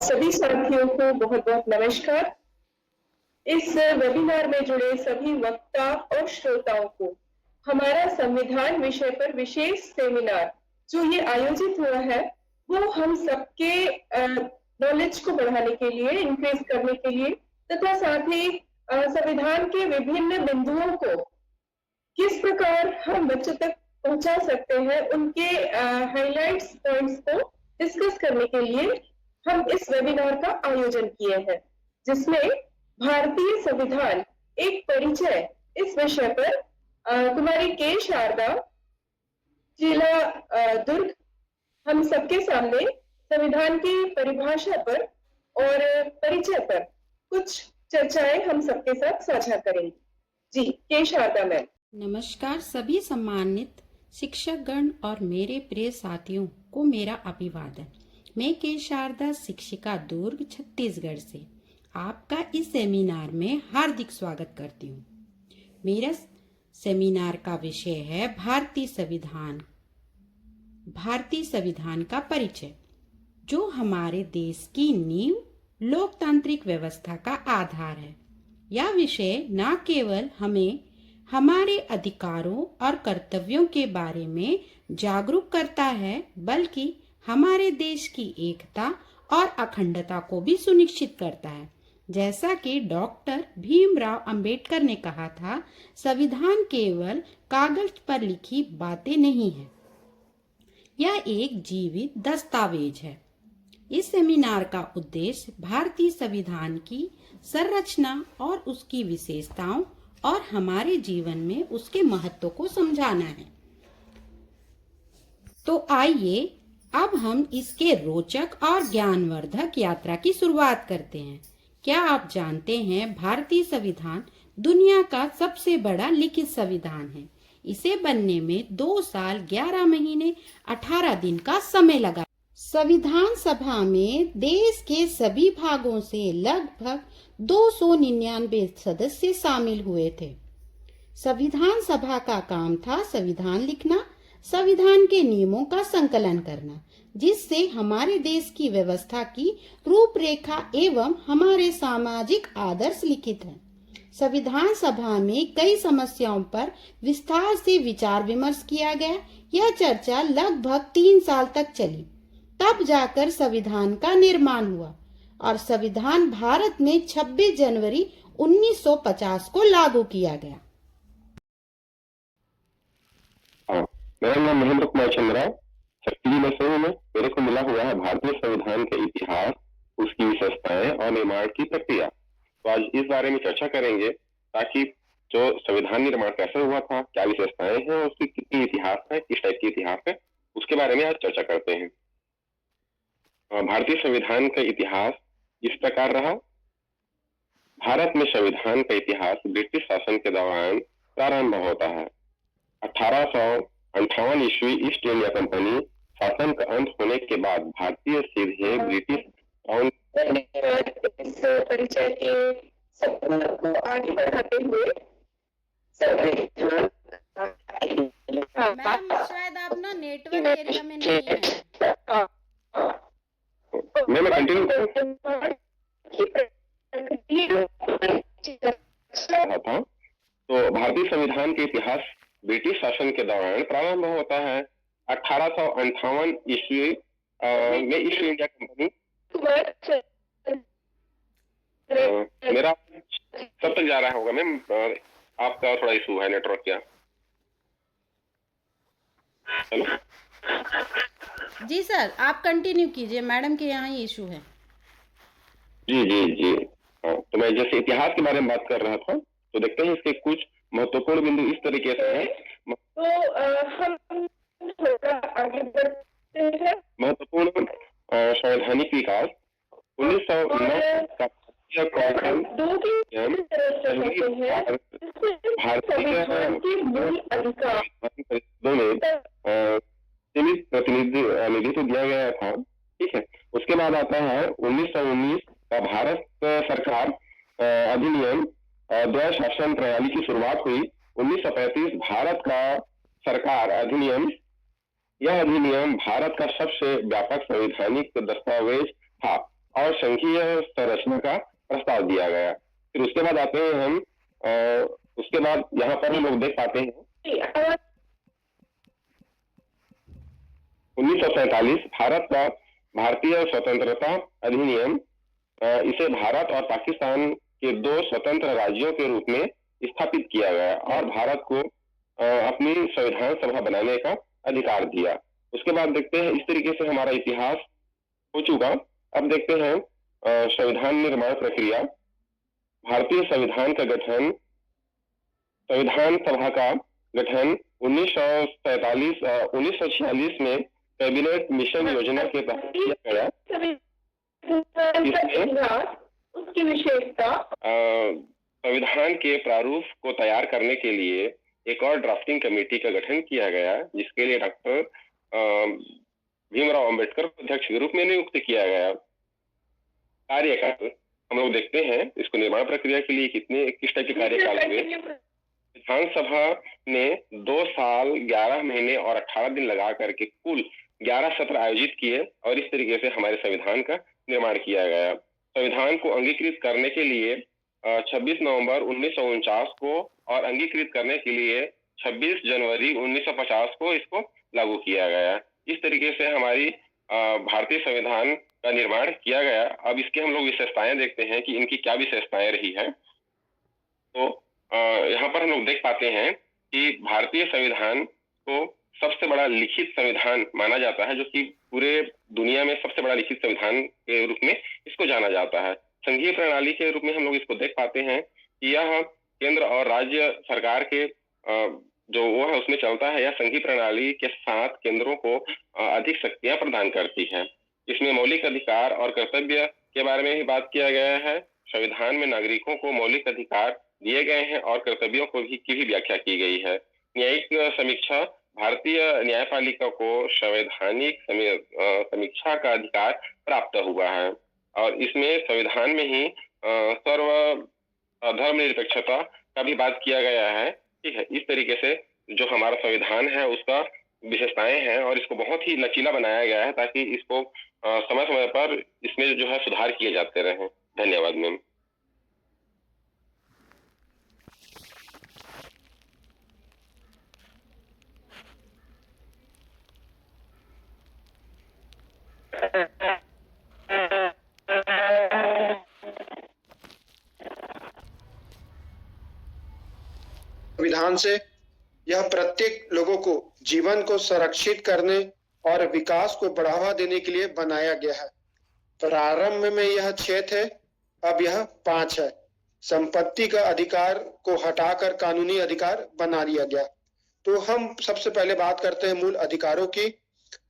सभी साथियों को बहुत बहुत नमस्कार। इस वेबिनार में जुड़े सभी वक्ता और श्रोताओं को हमारा संविधान विषय पर विशेष सेमिनार जो ये आयोजित हुआ है वो हम सबके नॉलेज को बढ़ाने के लिए, इंक्रीज करने के लिए तथा साथ ही संविधान के विभिन्न बिंदुओं को किस प्रकार हम बच्चों तक पहुंचा सकते हैं, उनके हाइलाइट्स पॉइंट्स को डिस्कस करने के लिए हम इस वेबिनार का आयोजन किए हैं, जिसमें भारतीय संविधान एक परिचय इस विषय पर कुमारी के शारदा, जिला दुर्ग, हम सबके सामने संविधान की परिभाषा पर और परिचय पर कुछ चर्चाएं हम सबके साथ साझा करेंगे। जी, के शारदा मैम। नमस्कार सभी सम्मानित शिक्षकगण और मेरे प्रिय साथियों को मेरा अभिवादन। मैं के शारदा, शिक्षिका दुर्ग, छत्तीसगढ़ से आपका इस सेमिनार में हार्दिक स्वागत करती हूँ। मेरा सेमिनार का विषय है भारतीय संविधान का परिचय, जो हमारे देश की नींव, लोकतांत्रिक व्यवस्था का आधार है। यह विषय न केवल हमें हमारे अधिकारों और कर्तव्यों के बारे में जागरूक करता है, बल्कि हमारे देश की एकता और अखंडता को भी सुनिश्चित करता है। जैसा कि डॉक्टर भीमराव अंबेडकर ने कहा था, संविधान केवल कागज पर लिखी बातें नहीं है, यह एक जीवित दस्तावेज है। इस सेमिनार का उद्देश्य भारतीय संविधान की संरचना और उसकी विशेषताओं और हमारे जीवन में उसके महत्व को समझाना है। तो आइए अब हम इसके रोचक और ज्ञानवर्धक यात्रा की शुरुआत करते हैं। क्या आप जानते हैं, भारतीय संविधान दुनिया का सबसे बड़ा लिखित संविधान है। इसे बनने में 2 साल 11 महीने 18 दिन का समय लगा। संविधान सभा में देश के सभी भागों से लगभग 299 सदस्य शामिल हुए थे। संविधान सभा का काम था संविधान लिखना, संविधान के नियमों का संकलन करना, जिससे हमारे देश की व्यवस्था की रूपरेखा एवं हमारे सामाजिक आदर्श लिखित हैं। संविधान सभा में कई समस्याओं पर विस्तार से विचार विमर्श किया गया। यह चर्चा लगभग 3 साल तक चली। तब जाकर संविधान का निर्माण हुआ और संविधान भारत में 26 जनवरी 1950 को लागू किया गया। मेरा नाम महेंद्र कुमार चंद्रा, छत्तीसगढ़ में से हूँ। मेरे को मिला हुआ है भारतीय संविधान का इतिहास, उसकी विशेषताएं और निर्माण की प्रक्रिया। तो आज इस बारे में चर्चा करेंगे, ताकि जो संविधान निर्माण कैसे हुआ था, क्या विशेषताएं हैं, उसकी कितनी इतिहास है, किस टाइप की इतिहास है, उसके बारे में आज चर्चा करते हैं। भारतीय संविधान का इतिहास इस प्रकार रहा। भारत में संविधान का इतिहास ब्रिटिश शासन के दौरान प्रारंभ होता है। 1858 ईस्वी ईस्ट इंडिया कंपनी शासन का अंत होने के बाद भारतीय सीधे ब्रिटिश क्राउन इस परिचय के सपने को आगे बढ़ाते हुए मैम, शायद आप ना नेटवर्क एरिया में नहीं है। मैं कंटिन्यू था। तो भारतीय संविधान के इतिहास ब्रिटिश शासन के दौरान प्रारंभ होता है। 1858 ईस्वी में ईस्ट इंडिया कंपनी, मेरा सब तक जा रहा होगा मैम, आपका थोड़ा इशू है नेटवर्क क्या? हेलो जी सर, आप कंटिन्यू कीजिए, मैडम के यहाँ ही इशू है। जी जी जी हाँ, तो मैं जैसे इतिहास के बारे में बात कर रहा था, तो देखते हैं इसके कुछ महत्वपूर्ण बिंदु इस तरीके से हैं। तो हम थोड़ा आगे बढ़ते हैं। महत्वपूर्ण संवैधानिक विकास 1909 का सीमित प्रतिनिधित्व दिया गया था। ठीक है, उसके बाद आता है 1919 का भारत सरकार अधिनियम द्वय शासन प्रणाली की शुरुआत हुई। 1935 भारत का सरकार अधिनियम, यह अधिनियम भारत का सबसे व्यापक संवैधानिक दस्तावेज था और संघीय संरचना का प्रस्ताव दिया गया। फिर उसके बाद आते हैं हम उसके बाद यहाँ पर हम लोग देख पाते हैं 1947 भारत का भारतीय स्वतंत्रता अधिनियम, इसे भारत और पाकिस्तान के दो स्वतंत्र राज्यों के रूप में स्थापित किया गया और भारत को अपनी संविधान सभा बनाने का अधिकार दिया। उसके बाद देखते हैं, इस तरीके से हमारा इतिहास हो चुका। अब देखते हैं संविधान निर्माण प्रक्रिया। भारतीय संविधान का गठन, संविधान सभा का गठन 1946 में कैबिनेट मिशन योजना के तहत किया गया। उसकी विशेषता, संविधान के प्रारूप को तैयार करने के लिए एक और ड्राफ्टिंग कमेटी का गठन किया गया, जिसके लिए डॉक्टर भीमराव अंबेडकर को अध्यक्ष के रूप में नियुक्त किया गया। कार्यकाल हम लोग देखते हैं, इसको निर्माण प्रक्रिया के लिए किस टाइप के कार्यकाल हुए। विधानसभा ने 2 साल 11 महीने और 18 दिन लगा करके कुल 11 सत्र आयोजित किए और इस तरीके से हमारे संविधान का निर्माण किया गया। संविधान को अंगीकृत करने के लिए 26 नवंबर 1949 को और अंगीकृत करने के लिए 26 जनवरी 1950 को इसको लागू किया गया। इस तरीके से हमारी भारतीय संविधान का निर्माण किया गया। अब इसके हम लोग विशेषताएं देखते हैं कि इनकी क्या विशेषताएं रही है। तो यहाँ पर हम लोग देख पाते हैं कि भारतीय संविधान को सबसे बड़ा लिखित संविधान माना जाता है, जो कि पूरे दुनिया में सबसे बड़ा लिखित संविधान के रूप में इसको जाना जाता है। संघीय प्रणाली के रूप में हम लोग इसको देख पाते हैं कि यह केंद्र और राज्य सरकार के जो वो है उसमें चलता है। यह संघीय प्रणाली के साथ केंद्रों को अधिक शक्तियां प्रदान करती है। इसमें मौलिक अधिकार और कर्तव्य के बारे में भी बात किया गया है। संविधान में नागरिकों को मौलिक अधिकार दिए गए हैं और कर्तव्यों की भी व्याख्या की गई है। न्यायिक समीक्षा, भारतीय न्यायपालिका को संवैधानिक समीक्षा का अधिकार प्राप्त हुआ है और इसमें संविधान में ही धर्मनिरपेक्षता का भी बात किया गया है। ठीक है, इस तरीके से जो हमारा संविधान है उसका विशेषताएं हैं और इसको बहुत ही लचीला बनाया गया है ताकि इसको समय समय पर इसमें जो है सुधार किए जाते रहे। धन्यवाद मैम। संविधान से यह प्रत्येक लोगों को जीवन को संरक्षित करने और विकास को बढ़ावा देने के लिए बनाया गया है। प्रारंभ में यह 6 थे, अब यह 5 है। संपत्ति का अधिकार को हटाकर कानूनी अधिकार बना दिया गया। तो हम सबसे पहले बात करते हैं मूल अधिकारों की।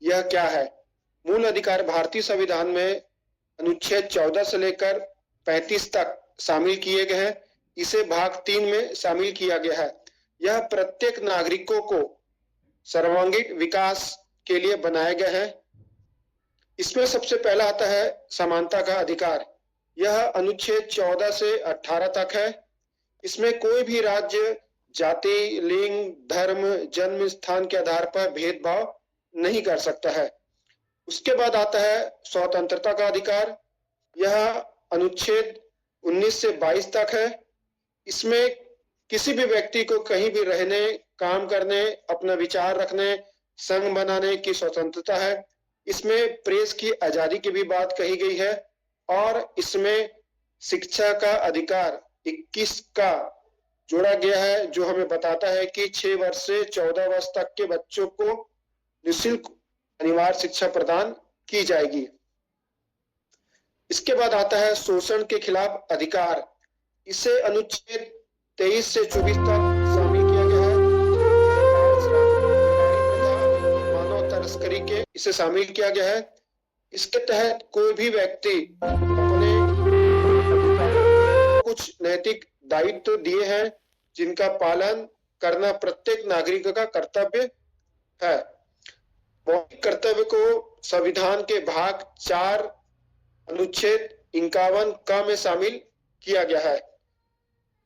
यह क्या है? मूल अधिकार भारतीय संविधान में अनुच्छेद 14 से लेकर 35 तक शामिल किए गए हैं। इसे भाग 3 में शामिल किया गया है। यह प्रत्येक नागरिकों को सर्वांगीण विकास के लिए बनाए गए हैं। इसमें सबसे पहला आता है समानता का अधिकार। यह अनुच्छेद 14 से 18 तक है। इसमें कोई भी राज्य जाति, लिंग, धर्म, जन्म स्थान के आधार पर भेदभाव नहीं कर सकता है। उसके बाद आता है स्वतंत्रता का अधिकार। यह अनुच्छेद 19 से 22 तक है। इसमें किसी भी व्यक्ति को कहीं भी रहने, काम करने, अपना विचार रखने, संघ बनाने की स्वतंत्रता है। इसमें प्रेस की आजादी की भी बात कही गई है और इसमें शिक्षा का अधिकार 21 का जोड़ा गया है, जो हमें बताता है कि 6 वर्ष से 14 वर्ष तक के बच्चों को निःशुल्क अनिवार्य शिक्षा प्रदान की जाएगी। इसके बाद आता है शोषण के खिलाफ अधिकार। इसे अनुच्छेद 23 से 24 तक शामिल किया गया है। मानव तस्करी के इसे शामिल किया गया है। इसके तहत कोई भी व्यक्ति अपने कुछ नैतिक दायित्व दिए हैं जिनका पालन करना प्रत्येक नागरिक का कर्तव्य है। मौलिक कर्तव्य को संविधान के भाग 4 अनुच्छेद 51 क में शामिल किया गया है।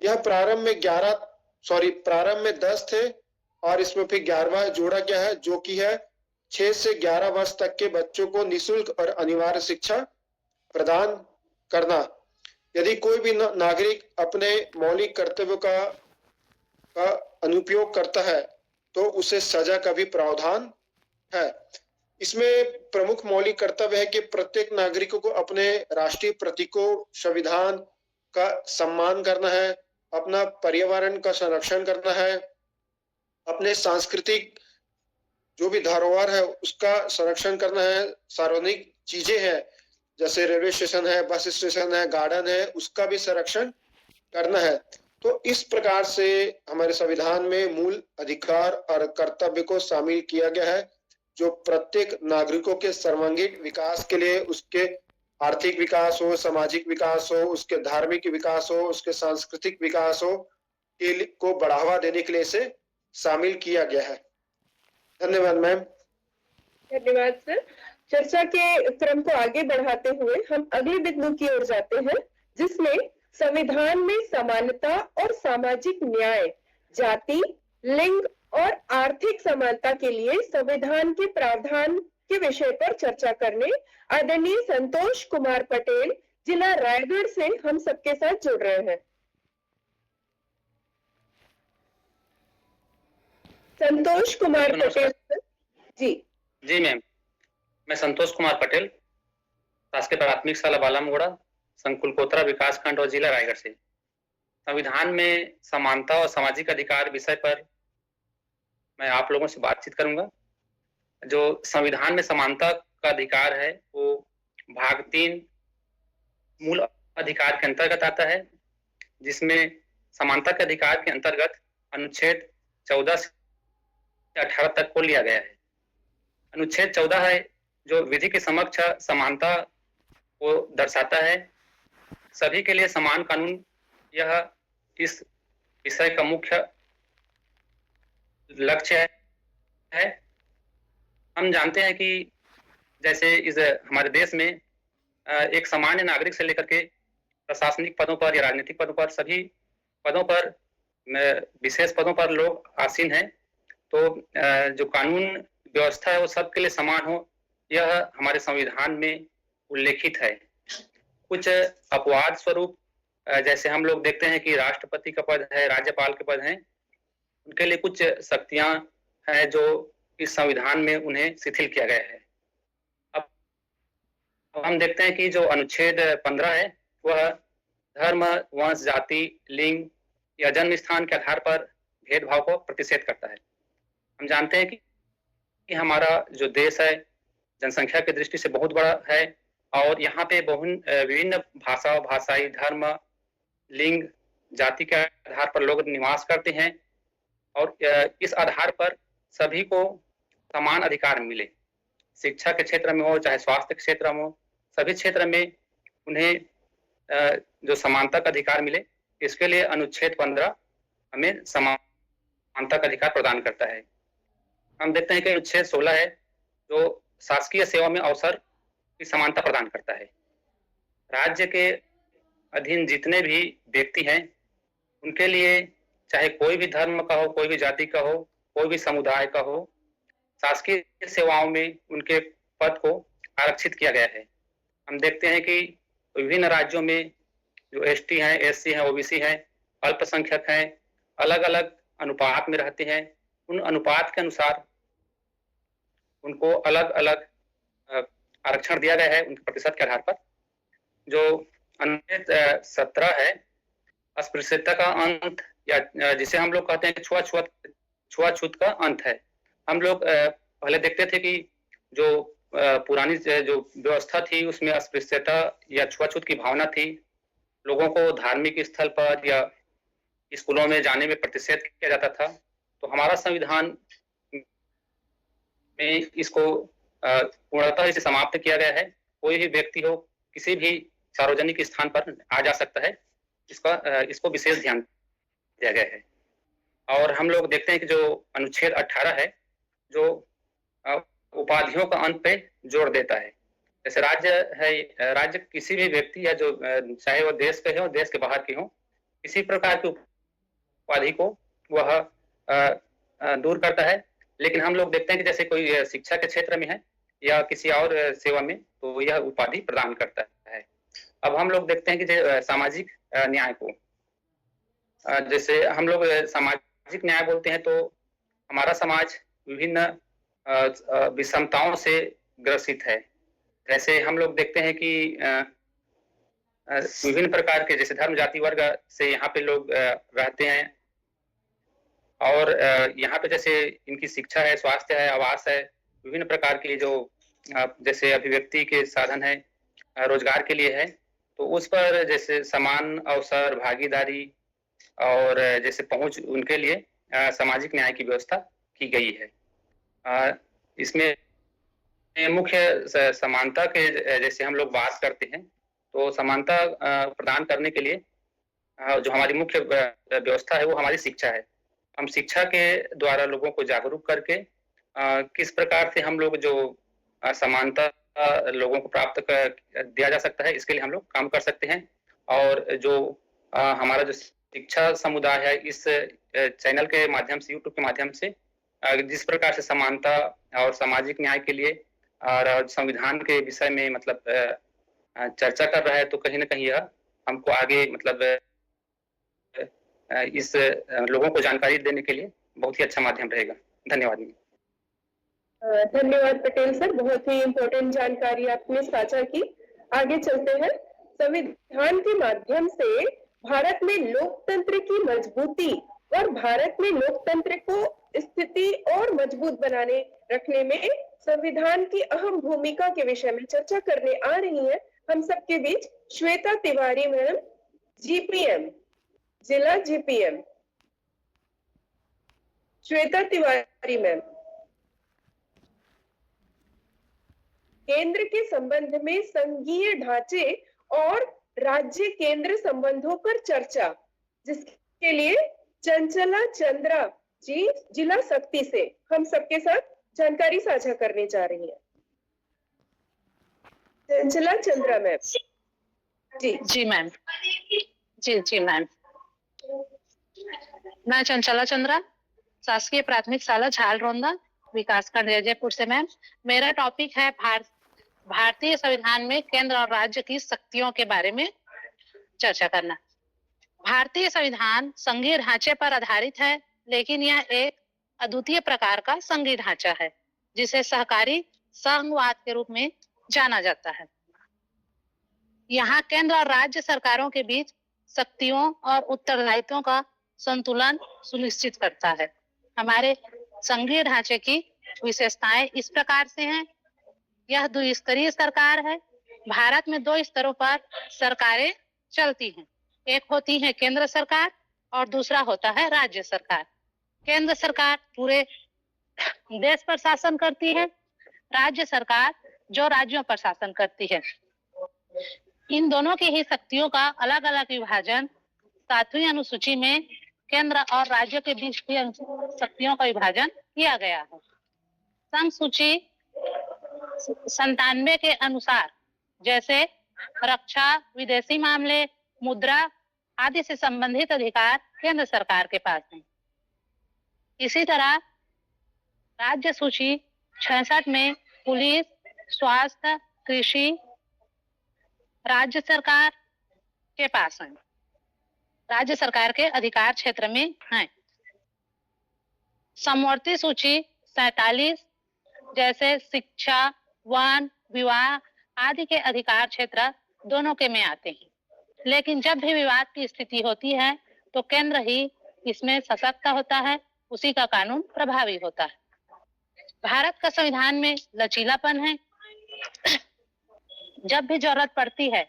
यह प्रारंभ में 10 थे और इसमें फिर 11वां जोड़ा गया है, जो कि है 6 से 11 वर्ष तक के बच्चों को निःशुल्क और अनिवार्य शिक्षा प्रदान करना। यदि कोई भी नागरिक अपने मौलिक कर्तव्यों का अनुपयोग करता है तो उसे सजा का भी प्रावधान है। इसमें प्रमुख मौलिक कर्तव्य है कि प्रत्येक नागरिकों को अपने राष्ट्रीय प्रतीकों, संविधान का सम्मान करना है, अपना पर्यावरण का संरक्षण करना है, अपने सांस्कृतिक जो भी धरोहर है उसका संरक्षण करना है, सार्वजनिक चीजें हैं जैसे रेलवे स्टेशन है, बस स्टेशन है, गार्डन है, उसका भी संरक्षण करना है। तो इस प्रकार से हमारे संविधान में मूल अधिकार और कर्तव्य को शामिल किया गया है जो प्रत्येक नागरिकों के सर्वांगीण विकास के लिए, उसके आर्थिक विकास हो, सामाजिक विकास हो, उसके धार्मिक विकास हो, उसके सांस्कृतिक विकास हो को बढ़ावा देने के लिए इसे शामिल किया गया है। धन्यवाद मैम। धन्यवाद सर। चर्चा के क्रम को आगे बढ़ाते हुए हम अगले बिंदु की ओर जाते हैं जिसमें संविधान में समानता और सामाजिक न्याय, जाति, लिंग और आर्थिक समानता के लिए संविधान के प्रावधान के विषय पर चर्चा करने आदरणीय संतोष कुमार पटेल जिला रायगढ़ से हम सबके साथ जुड़ रहे हैं। संतोष कुमार पटेल जी। जी मैम, मैं संतोष कुमार पटेल, शासकीय प्राथमिक शाला बालामगोड़ा, संकुल कोतरा विकास खंड और जिला रायगढ़ से संविधान में समानता और सामाजिक अधिकार विषय पर मैं आप लोगों से बातचीत करूंगा। जो संविधान में समानता का अधिकार है वो भाग 3 मूल अधिकार के अंतर्गत आता है, जिसमें समानता के अधिकार के अंतर्गत अनुच्छेद 14 से 18 तक को लिया गया है। अनुच्छेद 14 है जो विधि के समक्ष समानता को दर्शाता है। सभी के लिए समान कानून, यह इस विषय का मुख्य लक्ष्य है। हम जानते हैं कि जैसे इस हमारे देश में एक सामान्य नागरिक से लेकर के प्रशासनिक पदों पर या राजनीतिक पदों पर, सभी पदों पर, विशेष पदों पर लोग आसीन हैं। तो जो कानून व्यवस्था है वो सबके लिए समान हो, यह हमारे संविधान में उल्लेखित है। कुछ अपवाद स्वरूप जैसे हम लोग देखते हैं कि राष्ट्रपति का पद है, राज्यपाल के पद हैं, उनके लिए कुछ शक्तियां हैं जो इस संविधान में उन्हें शिथिल किया गया है। अब हम देखते हैं कि जो अनुच्छेद 15 है वह धर्म, वंश, जाति, लिंग या जन्म स्थान के आधार पर भेदभाव को प्रतिषेध करता है। हम जानते हैं कि हमारा जो देश है जनसंख्या की दृष्टि से बहुत बड़ा है और यहाँ पे विभिन्न भाषा, भाषाई, धर्म, लिंग, जाति के आधार पर लोग निवास करते हैं और इस आधार पर सभी को समान अधिकार मिले। शिक्षा के क्षेत्र में हो चाहे स्वास्थ्य के क्षेत्र में हो, सभी क्षेत्र में उन्हें जो समानता का अधिकार मिले, इसके लिए अनुच्छेद 15 हमें समानता का अधिकार प्रदान करता है। हम देखते हैं कि अनुच्छेद 16 है जो शासकीय सेवा में अवसर की समानता प्रदान करता है। राज्य के अधीन जितने भी व्यक्ति हैं उनके लिए चाहे कोई भी धर्म का हो, कोई भी जाति का हो, कोई भी समुदाय का हो, शासकीय सेवाओं में उनके पद को आरक्षित किया गया है। हम देखते हैं कि विभिन्न राज्यों में जो एसटी हैं, एससी हैं, ओबीसी हैं, अल्पसंख्यक हैं, अलग अलग अनुपात में रहते हैं। उन अनुपात के अनुसार उनको अलग अलग आरक्षण दिया गया है उनके प्रतिशत के आधार पर। जो अनुच्छेद 17 है अस्पृश्यता का अंत, या जिसे हम लोग कहते हैं छुआछूत का अंत है। हम लोग पहले देखते थे कि जो पुरानी जो व्यवस्था थी उसमें अस्पृश्यता या छुआछूत की भावना थी। लोगों को धार्मिक स्थल पर या स्कूलों में जाने में प्रतिषेध किया जाता था। तो हमारा संविधान में इसको पूर्णतः इसे समाप्त किया गया है। कोई भी व्यक्ति हो किसी भी सार्वजनिक स्थान पर आ जा सकता है, इसको विशेष ध्यान दिया गया है। और हम लोग देखते हैं कि जो अनुच्छेद 18 है जो उपाधियों का अंत पे जोर देता है। जैसे राज्य किसी भी व्यक्ति या जो चाहे वो देश के हो, देश के बाहर की हो, किसी प्रकार की उपाधि को वह दूर करता है। लेकिन हम लोग देखते हैं कि जैसे कोई शिक्षा के क्षेत्र में है या किसी और सेवा में, तो यह उपाधि प्रदान करता है। अब हम लोग देखते हैं कि सामाजिक न्याय को, जैसे हम लोग सामाजिक न्याय बोलते हैं तो हमारा समाज विभिन्न विषमताओं से ग्रसित है। जैसे हम लोग देखते हैं कि विभिन्न प्रकार के जैसे धर्म जाति वर्ग से यहाँ पे लोग रहते हैं, और यहाँ पे जैसे इनकी शिक्षा है, स्वास्थ्य है, आवास है, विभिन्न प्रकार की जो जैसे अभिव्यक्ति के साधन है, रोजगार के लिए है, तो उस पर जैसे समान अवसर, भागीदारी और जैसे पहुंच उनके लिए सामाजिक न्याय की व्यवस्था की गई है। इसमें मुख्य समानता के जैसे हम लोग बात करते हैं तो समानता प्रदान करने के लिए जो हमारी मुख्य व्यवस्था है वो हमारी शिक्षा है। हम शिक्षा के द्वारा लोगों को जागरूक करके किस प्रकार से हम लोग जो समानता लोगों को प्राप्त दिया जा सकता है, इसके लिए हम लोग काम कर सकते हैं। और जो हमारा जो शिक्षा समुदाय है, इस चैनल के माध्यम से, यूट्यूब के माध्यम से जिस प्रकार से समानता और सामाजिक न्याय के लिए और संविधान के विषय में मतलब चर्चा कर रहा है, तो कहीं ना कहीं यह हमको आगे मतलब इस लोगों को जानकारी देने के लिए बहुत ही अच्छा माध्यम रहेगा। धन्यवाद। धन्यवाद पटेल सर, बहुत ही इम्पोर्टेंट जानकारी आपने साझा की। आगे चलते हैं। संविधान के माध्यम से भारत में लोकतंत्र की मजबूती और भारत में लोकतंत्र को स्थिति और मजबूत बनाने रखने में संविधान की अहम भूमिका के विषय में चर्चा करने आ रही है हम सबके बीच श्वेता तिवारी मैडम, जीपीएम, जिला जीपीएम। श्वेता तिवारी मैम, केंद्र के संबंध में संघीय ढांचे और राज्य केंद्र संबंधों पर चर्चा, जिसके लिए चंचला चंद्रा जी जिला शक्ति से हम सबके साथ जानकारी साझा करने जा रही हैं। चंचला चंद्रा मैम जी मैम। जी मैम। मैं चंचला चंद्रा, शासकीय प्राथमिक शाला झालरोंदा, विकासखंड जयपुर से मैम। मेरा टॉपिक है भारतीय संविधान में केंद्र और राज्य की शक्तियों के बारे में चर्चा करना। भारतीय संविधान संघीय ढांचे पर आधारित है, लेकिन यह एक अद्वितीय प्रकार का संघीय ढांचा है जिसे सहकारी संघवाद के रूप में जाना जाता है। यहाँ केंद्र और राज्य सरकारों के बीच शक्तियों और उत्तरदायित्वों का संतुलन सुनिश्चित करता है। हमारे संघीय ढांचे की विशेषताएं इस प्रकार से हैं। यह द्विस्तरीय सरकार है। भारत में 2 स्तरों पर सरकारें चलती हैं। एक होती है केंद्र सरकार और दूसरा होता है राज्य सरकार। केंद्र सरकार पूरे देश पर शासन करती है, राज्य सरकार जो राज्यों पर शासन करती है। इन दोनों की ही शक्तियों का अलग अलग विभाजन 7वीं अनुसूची में केंद्र और राज्य के बीच की शक्तियों का विभाजन किया गया है। संघ सूची 97 के अनुसार जैसे रक्षा, विदेशी मामले, मुद्रा आदि से संबंधित अधिकार केंद्र सरकार के पास है। इसी तरह राज्य सूची 66 में पुलिस, स्वास्थ्य, कृषि राज्य सरकार के पास है, राज्य सरकार के अधिकार क्षेत्र में है। समवर्ती सूची 47 जैसे शिक्षा, वन, विवाह आदि के अधिकार क्षेत्र दोनों के में आते हैं। लेकिन जब भी विवाद की स्थिति होती है तो केंद्र ही इसमें सशक्त होता है, उसी का कानून प्रभावी होता है। भारत का संविधान में लचीलापन है। जब भी जरूरत पड़ती है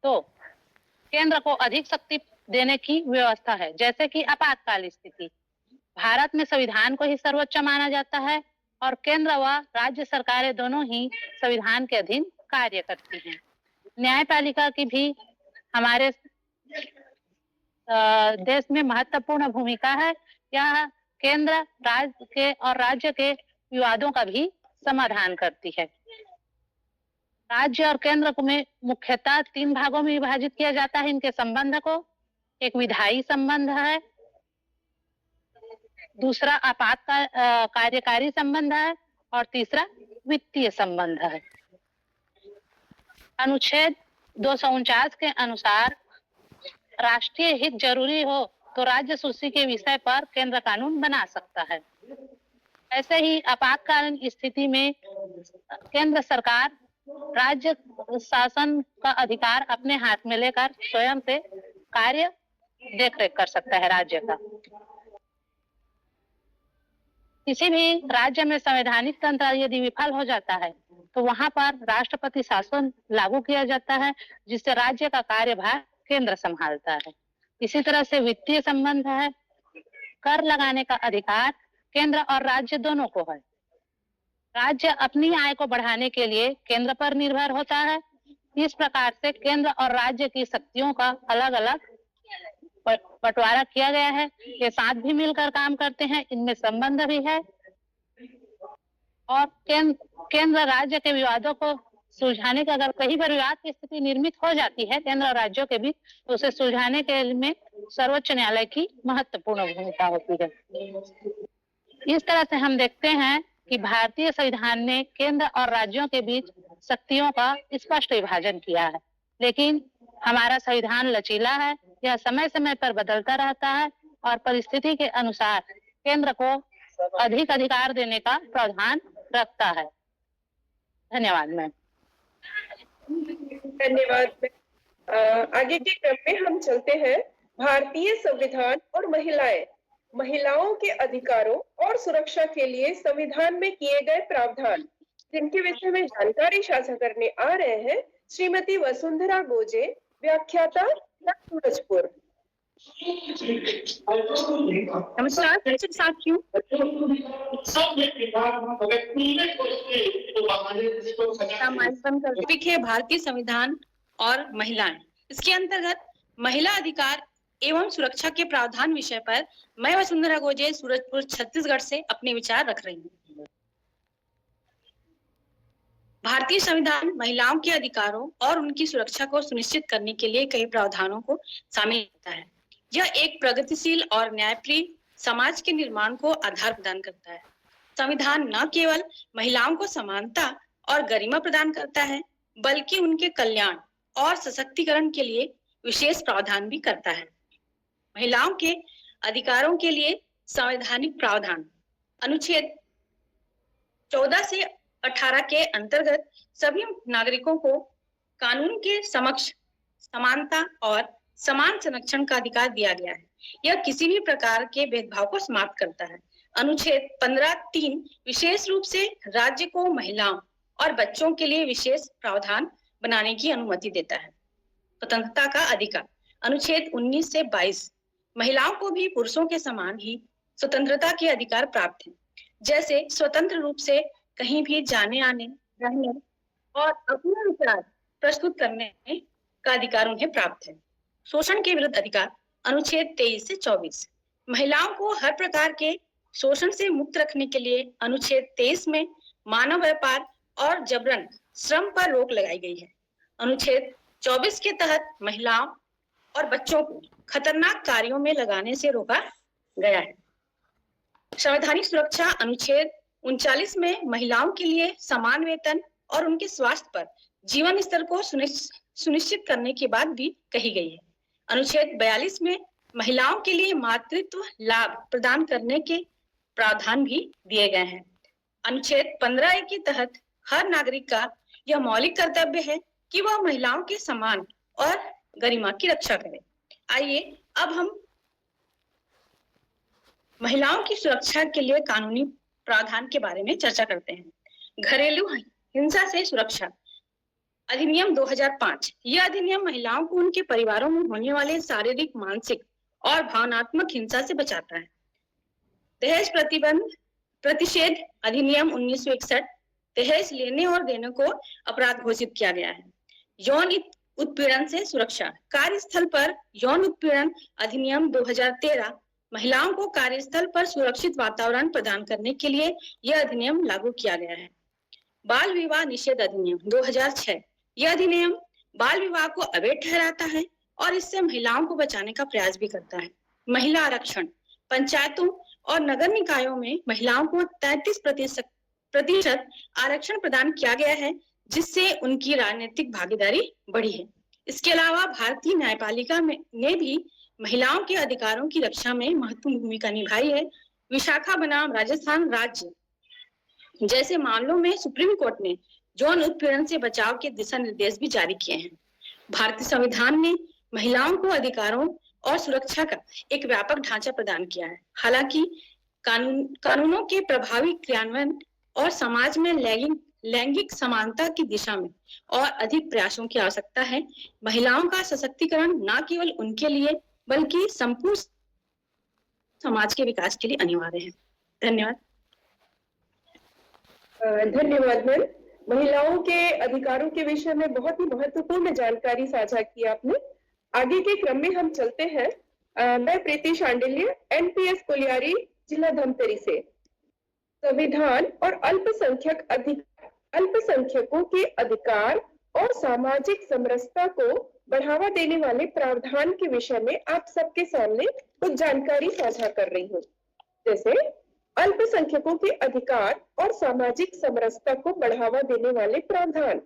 तो केंद्र को अधिक शक्ति देने की व्यवस्था है, जैसे कि आपातकाल स्थिति। भारत में संविधान को ही सर्वोच्च माना जाता है और केंद्र व राज्य सरकारें दोनों ही संविधान के अधीन कार्य करती हैं। न्यायपालिका की भी हमारे देश में महत्वपूर्ण भूमिका है। यह केंद्र राज्य के और राज्य के विवादों का भी समाधान करती है। राज्य और केंद्र को में मुख्यतः 3 भागों में विभाजित किया जाता है इनके संबंध को। एक विधायी संबंध है, दूसरा कार्यकारी संबंध है और तीसरा वित्तीय संबंध है। अनुच्छेद 249 के अनुसार राष्ट्रीय हित जरूरी हो तो राज्य सूची के विषय पर केंद्र कानून बना सकता है। ऐसे ही आपातकालीन स्थिति में केंद्र सरकार राज्य शासन का अधिकार अपने हाथ में लेकर स्वयं से कार्य देखरेख कर सकता है राज्य का। किसी भी राज्य में संवैधानिक तंत्र यदि विफल हो जाता है तो वहां पर राष्ट्रपति शासन लागू किया जाता है, जिससे राज्य का कार्यभार केंद्र संभालता है। इसी तरह से वित्तीय संबंध है, कर लगाने का अधिकार केंद्र और राज्य दोनों को है। राज्य अपनी आय को बढ़ाने के लिए केंद्र पर निर्भर होता है। इस प्रकार से केंद्र और राज्य की शक्तियों का अलग अलग बंटवारा किया गया है। ये साथ भी मिलकर काम करते हैं, इनमें संबंध भी है। और केंद्र राज्य के विवादों को सुलझाने का, अगर कहीं पर विवाद की स्थिति निर्मित हो जाती है केंद्र और राज्यों के बीच, तो उसे सुलझाने के में सर्वोच्च न्यायालय की महत्वपूर्ण भूमिका होती है। इस तरह से हम देखते हैं कि भारतीय संविधान ने केंद्र और राज्यों के बीच शक्तियों का स्पष्ट विभाजन किया है, लेकिन हमारा संविधान लचीला है। यह समय समय पर बदलता रहता है और परिस्थिति के अनुसार केंद्र को अधिक अधिकार देने का प्रावधान रखता है। धन्यवाद मैम। धन्यवाद। आगे के क्रम में हम चलते हैं। भारतीय संविधान और महिलाएं, महिलाओं के अधिकारों और सुरक्षा के लिए संविधान में किए गए प्रावधान, जिनके विषय में जानकारी साझा करने आ रहे हैं श्रीमती वसुंधरा गोजे, व्याख्याता सूरजपुर। नमस्कार साथियों। टॉपिक है भारतीय संविधान और महिलाएं। इसके अंतर्गत महिला अधिकार एवं सुरक्षा के प्रावधान विषय पर मैं वसुंधरा गोजे सूरजपुर छत्तीसगढ़ से अपने विचार रख रही हूँ। भारतीय संविधान महिलाओं के अधिकारों और उनकी सुरक्षा को सुनिश्चित करने के लिए कई प्रावधानों को शामिल करता है। यह एक प्रगतिशील और न्यायप्रिय समाज के निर्माण को आधार प्रदान करता है। संविधान न केवल महिलाओं को समानता और गरिमा प्रदान करता है, बल्कि उनके कल्याण और सशक्तिकरण के लिए विशेष प्रावधान भी करता है। महिलाओं के अधिकारों के लिए संवैधानिक प्रावधान अनुच्छेद 14 से 18 के अंतर्गत सभी नागरिकों को कानून के समक्ष समानता और समान संरक्षण का अधिकार दिया गया है। यह किसी भी प्रकार के भेदभाव को समाप्त करता है। अनुच्छेद 15(3) विशेष रूप से राज्य को महिलाओं और बच्चों के लिए विशेष प्रावधान बनाने की अनुमति देता है। स्वतंत्रता का अधिकार अनुच्छेद 19 से 22 महिलाओं को भी पुरुषों के समान ही स्वतंत्रता के अधिकार प्राप्त है, जैसे स्वतंत्र रूप से कहीं भी जाने आने, रहने और अपने विचार प्रस्तुत करने का अधिकार उन्हें प्राप्त है। शोषण के विरुद्ध अधिकार अनुच्छेद 23 से 24 महिलाओं को हर प्रकार के शोषण से मुक्त रखने के लिए अनुच्छेद 23 में मानव व्यापार और जबरन श्रम पर रोक लगाई गई है। अनुच्छेद 24 के तहत महिलाओं और बच्चों को खतरनाक कार्यों में लगाने से रोका गया है। संवैधानिक सुरक्षा अनुच्छेद 39 में महिलाओं के लिए समान वेतन और उनके स्वास्थ्य पर जीवन स्तर को सुनिश्चित करने की बात भी कही गई है। अनुच्छेद 42 में महिलाओं के लिए मातृत्व लाभ प्रदान करने के प्रावधान भी दिए गए हैं। अनुच्छेद 15 के तहत हर नागरिक का यह मौलिक कर्तव्य है कि वह महिलाओं के सम्मान और गरिमा की रक्षा करे। आइए अब हम महिलाओं की सुरक्षा के लिए कानूनी प्रावधान के बारे में चर्चा करते हैं। घरेलू हिंसा से सुरक्षा अधिनियम 2005। यह अधिनियम महिलाओं को उनके परिवारों में होने वाले शारीरिक, मानसिक और भावनात्मक हिंसा से बचाता है। दहेज प्रतिषेध अधिनियम 1961 दहेज लेने और देने को अपराध घोषित किया गया है। यौन उत्पीड़न से सुरक्षा कार्यस्थल पर यौन उत्पीड़न अधिनियम 2013 महिलाओं को कार्यस्थल पर सुरक्षित वातावरण प्रदान करने के लिए यह अधिनियम लागू किया गया है। बाल विवाह निषेध अधिनियम 2006 यह अधिनियम बाल विवाह को अवैध ठहराता है और इससे महिलाओं को बचाने का प्रयास भी करता है। महिला आरक्षण पंचायतों और नगर निकायों में महिलाओं को 33% आरक्षण प्रदान किया गया है, जिससे उनकी राजनीतिक भागीदारी बढ़ी है। इसके अलावा भारतीय न्यायपालिका ने भी महिलाओं के अधिकारों की रक्षा में महत्वपूर्ण भूमिका निभाई है। विशाखा बनाम राजस्थान राज्य जैसे मामलों में सुप्रीम कोर्ट ने यौन उत्पीड़न से बचाव के दिशा निर्देश भी जारी किए हैं। भारतीय संविधान ने महिलाओं को अधिकारों और सुरक्षा का एक व्यापक ढांचा प्रदान किया है। हालांकि कानूनों के प्रभावी क्रियान्वयन और समाज में लैंगिक समानता की दिशा में और अधिक प्रयासों की आवश्यकता है। महिलाओं का सशक्तिकरण न केवल उनके लिए बल्कि संपूर्ण समाज के विकास के लिए अनिवार्य है। धन्यवाद। धन्यवाद मैम। महिलाओं के अधिकारों के विषय में बहुत ही महत्वपूर्ण जानकारी साझा की आपने। आगे के क्रम में हम चलते हैं। मैं प्रीति शांडिल्य, एनपीएस कोलियारी, जिला धमतरी से। संविधान और अल्पसंख्यकों के अधिकार और सामाजिक समरसता को बढ़ावा देने वाले प्रावधान के विषय में आप सबके सामने कुछ जानकारी साझा कर रही हूँ। जैसे अल्पसंख्यकों के अधिकार और सामाजिक समरसता को बढ़ावा देने वाले प्रावधान।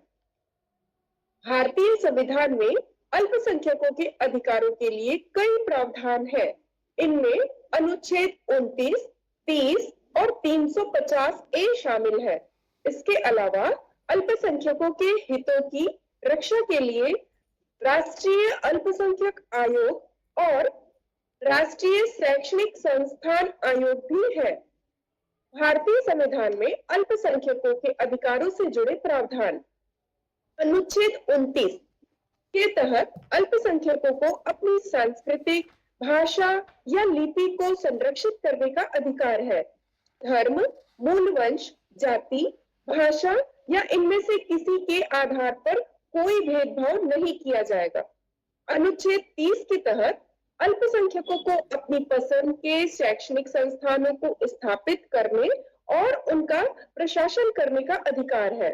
भारतीय संविधान में अल्पसंख्यकों के अधिकारों के लिए कई प्रावधान हैं। इनमें अनुच्छेद 29, 30 और 350 ए शामिल है। इसके अलावा अल्पसंख्यकों के हितों की रक्षा के लिए राष्ट्रीय अल्पसंख्यक आयोग और राष्ट्रीय शैक्षणिक संस्थान आयोग भी है। भारतीय संविधान में अल्पसंख्यकों के अधिकारों से जुड़े प्रावधान। अनुच्छेद 29 के तहत अल्पसंख्यकों को अपनी सांस्कृतिक, भाषा या लिपि को संरक्षित करने का अधिकार है। धर्म, मूल वंश, जाति, भाषा या इनमें से किसी के आधार पर कोई भेदभाव नहीं किया जाएगा। अनुच्छेद 30 के तहत अल्पसंख्यकों को अपनी पसंद के शैक्षणिक संस्थानों को स्थापित करने और उनका प्रशासन करने का अधिकार है।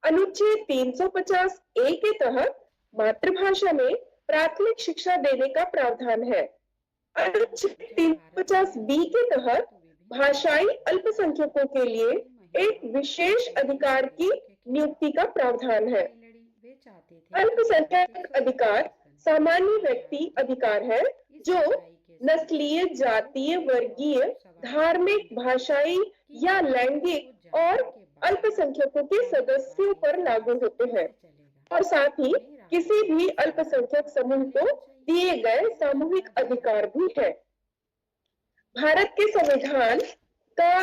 अनुच्छेद 350 ए के तहत मातृभाषा में प्राथमिक शिक्षा देने का प्रावधान है। अनुच्छेद 350 बी के तहत भाषाई अल्पसंख्यकों के लिए एक विशेष अधिकार की नियुक्ति का प्रावधान है। अल्पसंख्यक अधिकार सामान्य व्यक्ति अधिकार है जो नस्लीय, जातीय, वर्गीय, धार्मिक, भाषाई या लैंगिक और अल्पसंख्यकों के सदस्यों पर लागू होते हैं और साथ ही किसी भी अल्पसंख्यक समूह को दिए गए सामूहिक अधिकार भी है। भारत के संविधान का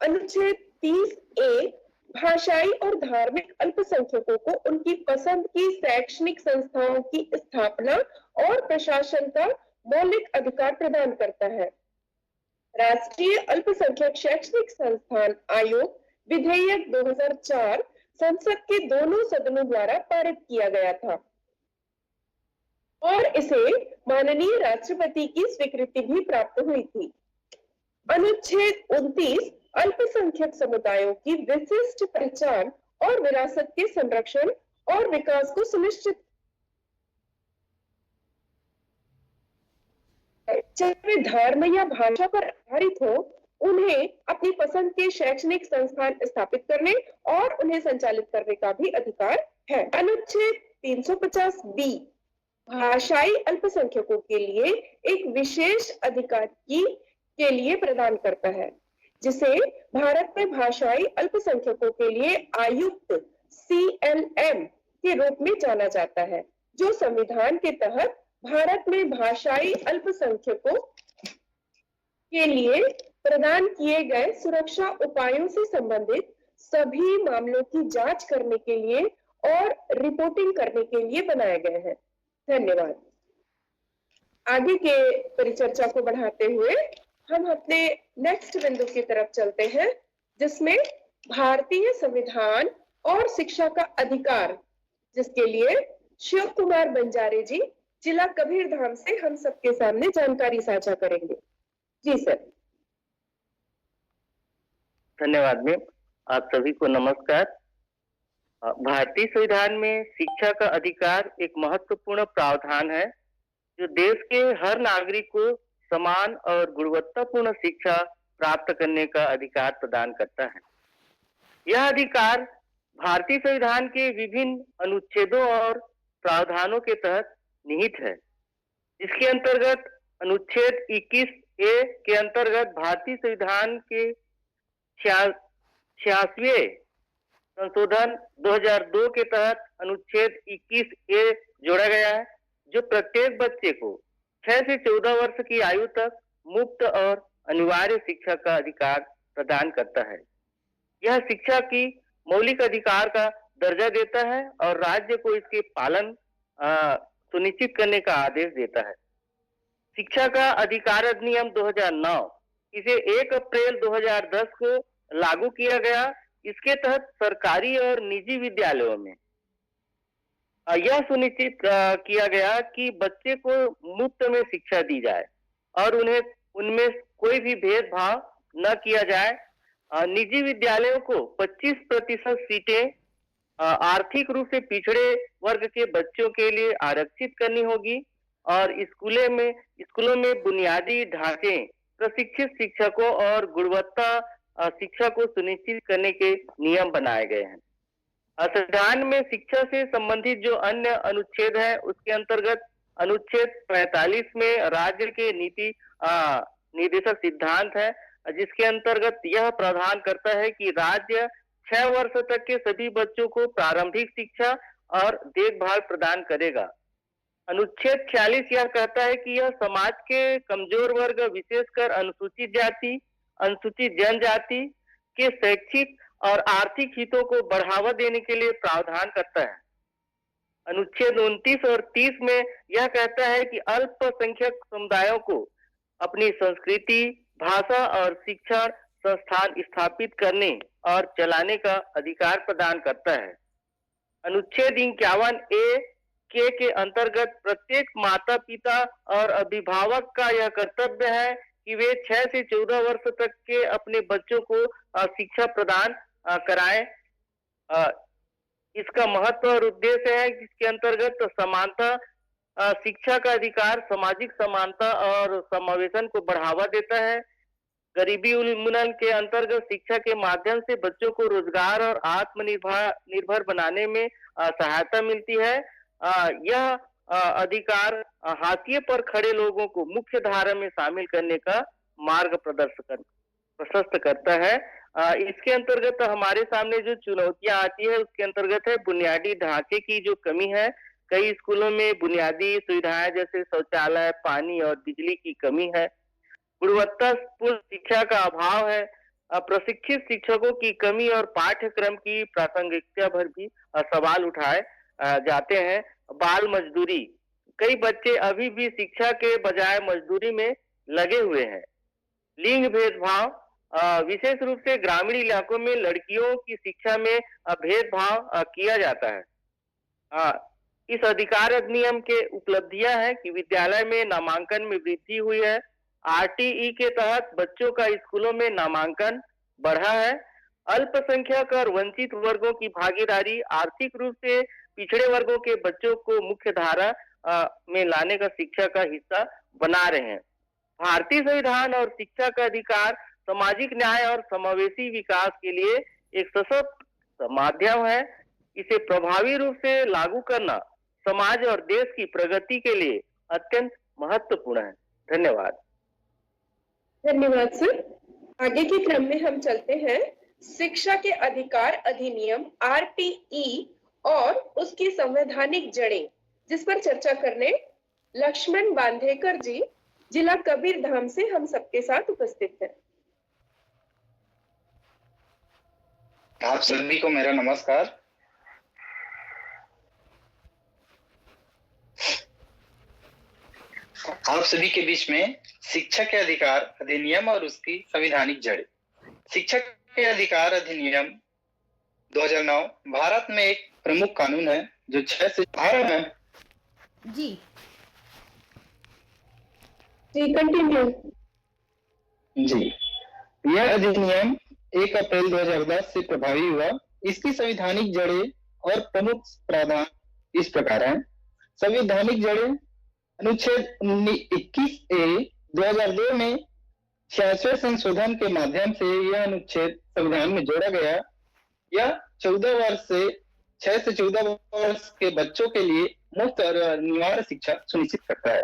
अनुच्छेद 30 ए भाषाई और धार्मिक अल्पसंख्यकों को उनकी पसंद की शैक्षणिक संस्थाओं की स्थापना और प्रशासन का मौलिक अधिकार प्रदान करता है। राष्ट्रीय अल्पसंख्यक शैक्षणिक संस्थान आयोग विधेयक 2004 संसद के दोनों सदनों द्वारा पारित किया गया था और इसे माननीय राष्ट्रपति की स्वीकृति भी प्राप्त हुई थी। अनुच्छेद 29 अल्पसंख्यक समुदायों की विशिष्ट पहचान और विरासत के संरक्षण और विकास को सुनिश्चित, चाहे धर्म या भाषा पर आधारित हो, उन्हें अपनी पसंद के शैक्षणिक संस्थान स्थापित करने और उन्हें संचालित करने का भी अधिकार है। अनुच्छेद 350 बी भाषाई अल्पसंख्यकों के लिए एक विशेष अधिकार के लिए प्रदान करता है, जिसे भारत में भाषाई अल्पसंख्यकों के लिए आयुक्त CLM के रूप में जाना जाता है, जो संविधान के तहत भारत में भाषाई अल्पसंख्यकों के लिए प्रदान किए गए सुरक्षा उपायों से संबंधित सभी मामलों की जांच करने के लिए और रिपोर्टिंग करने के लिए बनाए गए हैं। धन्यवाद। आगे के परिचर्चा को बढ़ाते हुए हम अपने नेक्स्ट बिंदु की तरफ चलते हैं, जिसमें भारतीय संविधान और शिक्षा का अधिकार, जिसके लिए शिव कुमार बंजारे जी जिला कबीरधाम से हम सबके सामने जानकारी साझा करेंगे। जी सर। धन्यवाद मैम। आप सभी को नमस्कार। भारतीय संविधान में शिक्षा का अधिकार एक महत्वपूर्ण प्रावधान है जो देश के हर नागरिक को समान और गुणवत्तापूर्ण शिक्षा प्राप्त करने का अधिकार प्रदान करता है। यह अधिकार भारतीय संविधान के विभिन्न अनुच्छेदों और प्रावधानों के तहत निहित है। इसके अंतर्गत अनुच्छेद 21A के अंतर्गत भारतीय संविधान के 86वें संशोधन 2002 के तहत अनुच्छेद 21A जोड़ा गया है, जो प्रत्येक बच्चे को 6 से 14 वर्ष की आयु तक मुफ्त और अनिवार्य शिक्षा का अधिकार प्रदान करता है। यह शिक्षा की मौलिक अधिकार का दर्जा देता है और राज्य को इसके पालन सुनिश्चित करने का आदेश देता है। शिक्षा का अधिकार अधिनियम 2009 इसे 1 अप्रैल 2010 को लागू किया गया। इसके तहत सरकारी और निजी विद्यालयों में यह सुनिश्चित किया गया कि बच्चे को मुफ्त में शिक्षा दी जाए और उन्हें उनमें कोई भी भेदभाव न किया जाए। निजी विद्यालयों को 25% सीटें आर्थिक रूप से पिछड़े वर्ग के बच्चों के लिए आरक्षित करनी होगी और स्कूलों में बुनियादी ढांचे, प्रशिक्षित शिक्षकों और गुणवत्ता शिक्षा को सुनिश्चित करने के नियम बनाए गए हैं। संविधान में शिक्षा से संबंधित जो अन्य अनुच्छेद है, उसके अंतर्गत अनुच्छेद 45 में राज्य के नीति निर्देशक सिद्धांत है, जिसके अंतर्गत यह प्रावधान करता है कि राज्य 6 वर्ष तक के सभी बच्चों को प्रारंभिक शिक्षा और देखभाल प्रदान करेगा। अनुच्छेद 46 यह कहता है कि यह समाज के कमजोर वर्ग, विशेषकर अनुसूचित जाति, अनुसूचित जनजाति के शैक्षिक और आर्थिक हितों को बढ़ावा देने के लिए प्रावधान करता है। अनुच्छेद 29 और 30 में यह कहता है कि अल्पसंख्यक समुदायों को अपनी संस्कृति, भाषा और शिक्षण संस्थान स्थापित करने और चलाने का अधिकार प्रदान करता है। अनुच्छेद 51A के अंतर्गत प्रत्येक माता पिता और अभिभावक का यह कर्तव्य है कि वे 6 से 14 वर्ष तक के अपने बच्चों को शिक्षा प्रदान कराएं। इसका महत्व और उद्देश्य है जिसके अंतर्गत समानता शिक्षा का अधिकार सामाजिक समानता और समावेशन को बढ़ावा देता है। गरीबी उन्मूलन के अंतर्गत शिक्षा के माध्यम से बच्चों को रोजगार और आत्मनिर्भर बनाने में सहायता मिलती है। यह अधिकार हाशिए पर खड़े लोगों को मुख्य धारा में शामिल करने का मार्ग प्रशस्त करता है। इसके अंतर्गत हमारे सामने जो चुनौतियां आती है उसके अंतर्गत है बुनियादी ढांचे की जो कमी है। कई स्कूलों में बुनियादी सुविधाएं जैसे शौचालय, पानी और बिजली की कमी है। गुणवत्तापूर्ण शिक्षा का अभाव है। प्रशिक्षित शिक्षकों की कमी और पाठ्यक्रम की प्रासंगिकता पर भी सवाल उठाए जाते हैं। बाल मजदूरी, कई बच्चे अभी भी शिक्षा के बजाय मजदूरी में लगे हुए हैं। लिंग भेदभाव, विशेष रूप से ग्रामीण इलाकों में लड़कियों की शिक्षा में भेदभाव किया जाता है। इस अधिकार अधिनियम के उपलब्धियां हैं कि विद्यालय में नामांकन में वृद्धि हुई है। RTE के तहत बच्चों का स्कूलों में नामांकन बढ़ा है। अल्पसंख्यक और वंचित वर्गों की भागीदारी आर्थिक रूप से पिछड़े वर्गों के बच्चों को मुख्य धारा में लाने का शिक्षा का हिस्सा बना रहे हैं। भारतीय संविधान और शिक्षा का अधिकार सामाजिक न्याय और समावेशी विकास के लिए एक सशक्त माध्यम है। इसे प्रभावी रूप से लागू करना समाज और देश की प्रगति के लिए अत्यंत महत्वपूर्ण है। धन्यवाद। धन्यवाद सर। आगे के क्रम में हम चलते हैं। शिक्षा के अधिकार अधिनियम RTE और उसकी संवैधानिक जड़ें, जिस पर चर्चा करने लक्ष्मण बांधेकर जी जिला कबीरधाम से हम सबके साथ उपस्थित हैं। आप सभी को मेरा नमस्कार। आप सभी के बीच में शिक्षा के अधिकार अधिनियम और उसकी संवैधानिक जड़ें। शिक्षा के अधिकार अधिनियम 2009 भारत में एक प्रमुख कानून है जो 6 से 12 में जी कंटिन्यू। जी, यह अधिनियम 1 अप्रैल 2010 से प्रभावी हुआ। इसकी संवैधानिक जड़ें और प्रमुख प्रावधान इस प्रकार हैं। संवैधानिक जड़ें अनुच्छेद 21A 2002 में 66वें संशोधन के माध्यम से यह अनुच्छेद संविधान में जोड़ा गया। यह 14 वर्ष से 6 से 14 वर्ष के बच्चों के लिए मुफ्त और अनिवार्य शिक्षा सुनिश्चित करता है।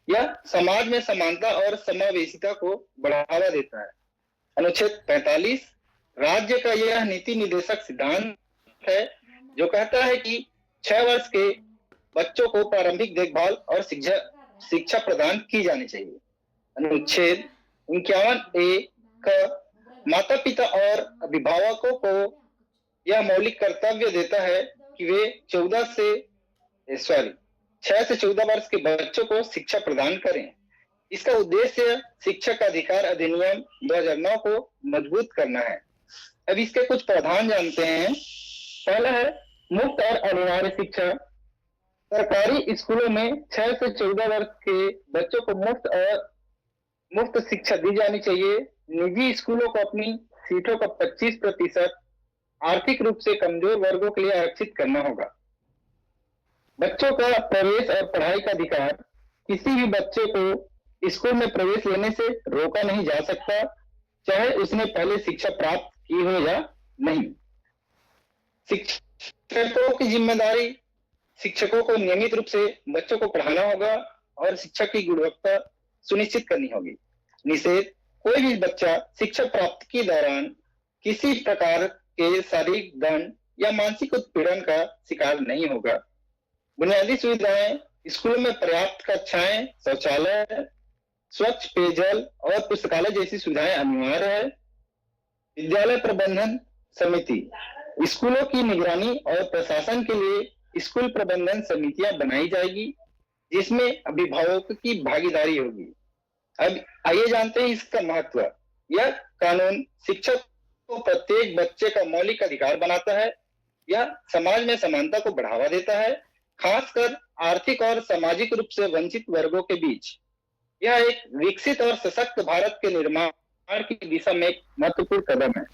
यह समाज में समानता और समावेशिता को बढ़ावा देता है। अनुच्छेद 45 राज्य का यह नीति निर्देशक सिद्धांत है जो कहता है कि 6 वर्ष के बच्चों को प्रारंभिक देखभाल और शिक्षा प्रदान की जानी चाहिए। अनुच्छेद 51A का माता पिता और अभिभावकों को यह मौलिक कर्तव्य देता है कि वे 6 से 14 वर्ष के बच्चों को शिक्षा प्रदान करें। इसका उद्देश्य शिक्षक अधिकार अधिनियम 2009 को मजबूत करना है। अब इसके कुछ प्रावधान जानते हैं। पहला है मुफ्त और अनिवार्य शिक्षा। सरकारी स्कूलों में 6 से 14 वर्ष के बच्चों को मुफ्त शिक्षा दी जानी चाहिए। निजी स्कूलों को अपनी सीटों का 25% आर्थिक रूप से कमजोर वर्गों के लिए आरक्षित करना होगा। बच्चों का प्रवेश और पढ़ाई का अधिकार। किसी भी बच्चे को स्कूल में प्रवेश लेने से रोका नहीं जा सकता, चाहे उसने पहले शिक्षा प्राप्त की हो या नहीं। शिक्षकों की जिम्मेदारी, शिक्षकों को नियमित रूप से बच्चों को पढ़ाना होगा और शिक्षा की गुणवत्ता सुनिश्चित करनी होगी। निषेध, कोई भी बच्चा शिक्षा प्राप्ति के दौरान किसी प्रकार के शारीरिक दंड या मानसिक उत्पीड़न का शिकार नहीं होगा। बुनियादी सुविधाएं, स्कूलों में पर्याप्त कक्षाएं, शौचालय, स्वच्छ पेयजल और पुस्तकालय जैसी सुविधाएं अनिवार्य है। विद्यालय प्रबंधन समिति, स्कूलों की निगरानी और प्रशासन के लिए स्कूल प्रबंधन समितियां बनाई जाएगी जिसमें अभिभावकों की भागीदारी होगी। अब आइए जानते हैं इसका महत्व। यह कानून शिक्षक को प्रत्येक बच्चे का मौलिक अधिकार बनाता है। यह समाज में समानता को बढ़ावा देता है, खासकर आर्थिक और सामाजिक रूप से वंचित वर्गों के बीच। यह एक विकसित और सशक्त भारत के निर्माण की दिशा में एक महत्वपूर्ण कदम है।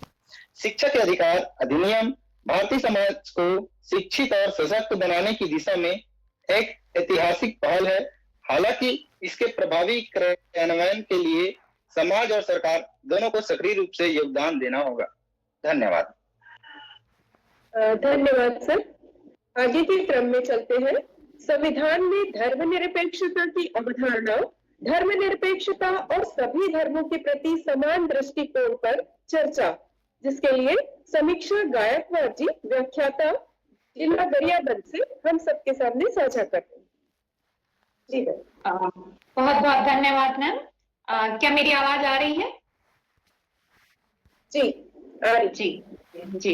शिक्षा के अधिकार अधिनियम भारतीय समाज को शिक्षित और सशक्त बनाने की दिशा में एक ऐतिहासिक पहल है। हालांकि इसके प्रभावी क्रियान्वयन के लिए समाज और सरकार दोनों को सक्रिय रूप से योगदान देना होगा। धन्यवाद। धन्यवाद सर। आगे के क्रम में चलते हैं। संविधान में धर्मनिरपेक्षता की अवधारणा, धर्मनिरपेक्षता और सभी धर्मों के प्रति समान दृष्टिकोण पर चर्चा, जिसके लिए समीक्षा गायकवाड़ जी व्याख्याता जिला गरियाबंद से हम सबके सामने साझा करते हैं। जी बहुत बहुत धन्यवाद मैम। क्या मेरी आवाज आ रही है? जी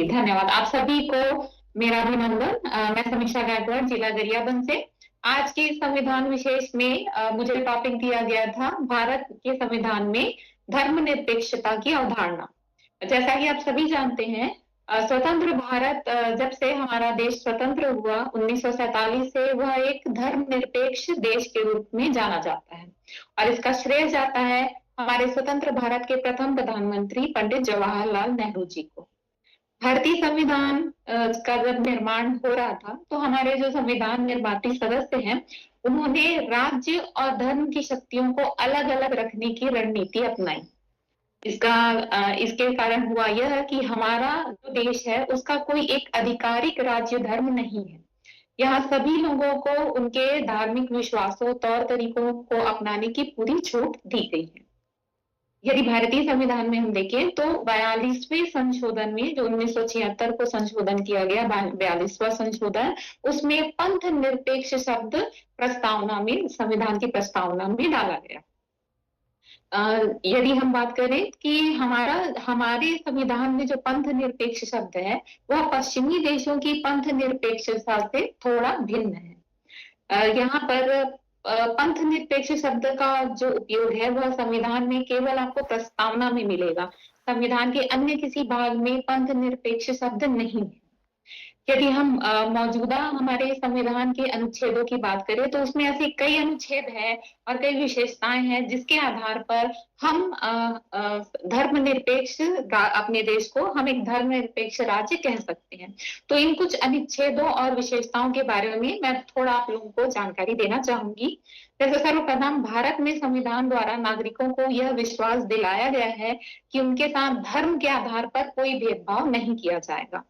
धन्यवाद। आप सभी को मेरा अभिनंदन। मैं समीक्षा गायकवाड़ जिला गरियाबंद से। आज के संविधान विशेष में मुझे टॉपिक दिया गया था भारत के संविधान में धर्मनिरपेक्षता की अवधारणा। जैसा कि आप सभी जानते हैं, स्वतंत्र भारत जब से हमारा देश स्वतंत्र हुआ 1947 से, वह एक धर्मनिरपेक्ष देश के रूप में जाना जाता है और इसका श्रेय जाता है हमारे स्वतंत्र भारत के प्रथम प्रधानमंत्री पंडित जवाहरलाल नेहरू जी को। भारतीय संविधान का जब निर्माण हो रहा था तो हमारे जो संविधान निर्मात्री सदस्य हैं उन्होंने राज्य और धर्म की शक्तियों को अलग अलग रखने की रणनीति अपनाई। इसके कारण हुआ यह कि हमारा जो देश है उसका कोई एक आधिकारिक राज्य धर्म नहीं है। यहाँ सभी लोगों को उनके धार्मिक विश्वासों, तौर तरीकों को अपनाने की पूरी छूट दी गई है। यदि भारतीय संविधान में हम देखें तो 42वें संशोधन में, जो 1976 को संशोधन किया गया, 42वां संशोधन, उसमें पंथ निरपेक्ष शब्द प्रस्तावना में, संविधान की प्रस्तावना में डाला गया। यदि हम बात करें कि हमारे संविधान में जो पंथ निरपेक्ष शब्द है वह पश्चिमी देशों की पंथ निरपेक्षता से थोड़ा भिन्न है। यहाँ पर पंथ निरपेक्ष शब्द का जो उपयोग है वह संविधान में केवल आपको प्रस्तावना में मिलेगा। संविधान के अन्य किसी भाग में पंथ निरपेक्ष शब्द नहीं है। यदि हम मौजूदा हमारे संविधान के अनुच्छेदों की बात करें तो उसमें ऐसे कई अनुच्छेद हैं और कई विशेषताएं हैं जिसके आधार पर हम धर्मनिरपेक्ष अपने देश को हम एक धर्मनिरपेक्ष राज्य कह सकते हैं। तो इन कुछ अनुच्छेदों और विशेषताओं के बारे में मैं थोड़ा आप लोगों को जानकारी देना चाहूंगी। जैसे सर्वप्रथम, भारत में संविधान द्वारा नागरिकों को यह विश्वास दिलाया गया है कि उनके साथ धर्म के आधार पर कोई भेदभाव नहीं किया जाएगा।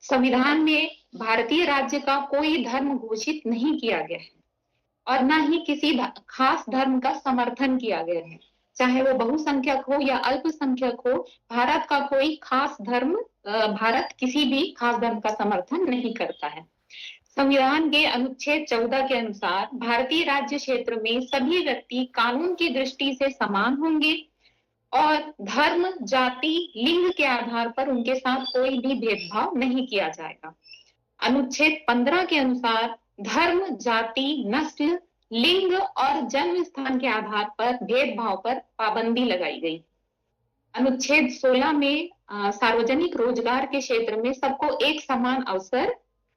संविधान में भारतीय राज्य का कोई धर्म घोषित नहीं किया गया है और न ही किसी खास धर्म का समर्थन किया गया है, चाहे वो बहुसंख्यक हो या अल्पसंख्यक हो। भारत का कोई खास धर्म, भारत किसी भी खास धर्म का समर्थन नहीं करता है। संविधान के अनुच्छेद 14 के अनुसार भारतीय राज्य क्षेत्र में सभी व्यक्ति कानून की दृष्टि से समान होंगे और धर्म, जाति, लिंग के आधार पर उनके साथ कोई भी भेदभाव नहीं किया जाएगा। अनुच्छेद 15 के अनुसार धर्म, जाति, नस्ल, लिंग और जन्म स्थान के आधार पर भेदभाव पर पाबंदी लगाई गई। अनुच्छेद 16 में सार्वजनिक रोजगार के क्षेत्र में सबको एक समान अवसर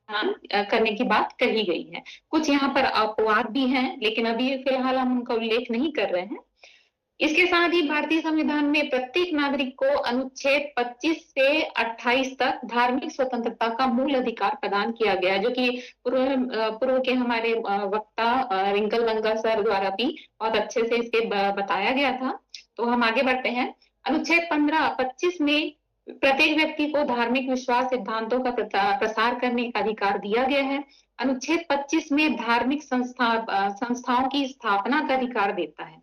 करने की बात कही गई है। कुछ यहाँ पर अपवाद भी हैं, लेकिन अभी फिलहाल हम उनका उल्लेख नहीं कर रहे हैं। इसके साथ ही भारतीय संविधान में प्रत्येक नागरिक को अनुच्छेद 25 से 28 तक धार्मिक स्वतंत्रता का मूल अधिकार प्रदान किया गया, जो कि पूर्व के हमारे वक्ता रिंकल लंका सर द्वारा भी बहुत अच्छे से इसके बताया गया था। तो हम आगे बढ़ते हैं। अनुच्छेद 25 में प्रत्येक व्यक्ति को धार्मिक विश्वास सिद्धांतों का प्रसार करने का अधिकार दिया गया है। अनुच्छेद 25 में धार्मिक संस्थाओं की स्थापना का अधिकार देता है।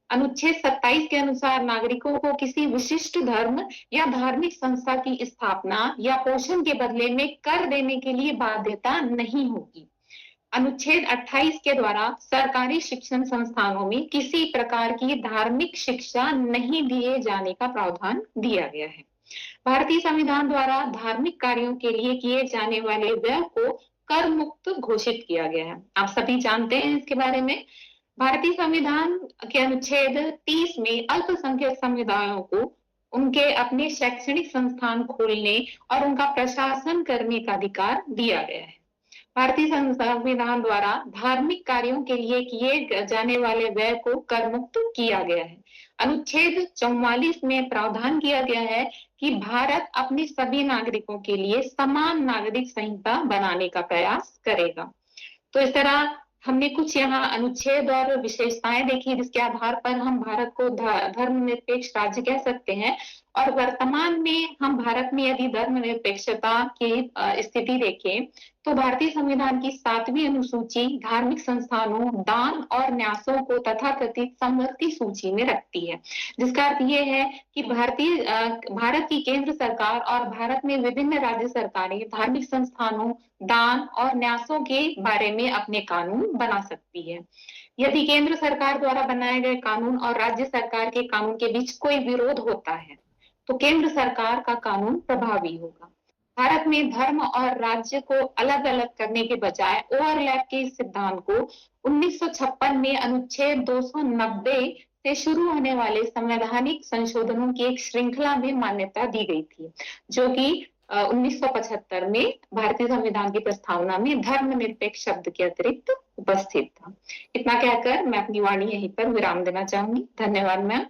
अनुच्छेद 27 के अनुसार नागरिकों को किसी विशिष्ट धर्म या धार्मिक संस्था की स्थापना या पोषण के बदले में कर देने के लिए बाध्यता नहीं होगी। अनुच्छेद 28 के द्वारा सरकारी शिक्षण संस्थानों में किसी प्रकार की धार्मिक शिक्षा नहीं दिए जाने का प्रावधान दिया गया है। भारतीय संविधान द्वारा धार्मिक कार्यों के लिए किए जाने वाले व्यय को कर मुक्त घोषित किया गया है। आप सभी जानते हैं इसके बारे में। भारतीय संविधान के अनुच्छेद 30 में अल्पसंख्यक समुदायों को उनके अपने शैक्षणिक संस्थान खोलने और उनका प्रशासन करने का अधिकार दिया गया है। भारतीय संविधान द्वारा धार्मिक कार्यों के लिए किए जाने वाले व्यय को कर मुक्त किया गया है। अनुच्छेद 44 में प्रावधान किया गया है कि भारत अपने सभी नागरिकों के लिए समान नागरिक संहिता बनाने का प्रयास करेगा। तो इस तरह हमने कुछ यहाँ अनुच्छेद और विशेषताएं देखी, जिसके आधार पर हम भारत को धर्मनिरपेक्ष राज्य कह सकते हैं। और वर्तमान में हम भारत में यदि धर्मनिरपेक्षता की स्थिति देखें तो भारतीय संविधान की 7वीं अनुसूची धार्मिक संस्थानों, दान और न्यासों को तथाकथित समवर्ती सूची में रखती है, जिसका अर्थ ये है कि भारत की केंद्र सरकार और भारत में विभिन्न राज्य सरकारें धार्मिक संस्थानों, दान और न्यासों के बारे में अपने कानून बना सकती है। यदि केंद्र सरकार द्वारा बनाए गए कानून और राज्य सरकार के कानून के बीच कोई विरोध होता है तो केंद्र सरकार का कानून प्रभावी होगा। भारत में धर्म और राज्य को अलग अलग करने के बजाय ओवरलैप के इस सिद्धांत को 1956 में अनुच्छेद 290 से शुरू होने वाले संवैधानिक संशोधनों की एक श्रृंखला में मान्यता दी गई थी, जो कि 1975 में भारतीय संविधान की प्रस्तावना में धर्मनिरपेक्ष शब्द के अतिरिक्त उपस्थित था। इतना कहकर मैं अपनी वाणी यहीं पर विराम देना चाहूंगी। धन्यवाद मैम।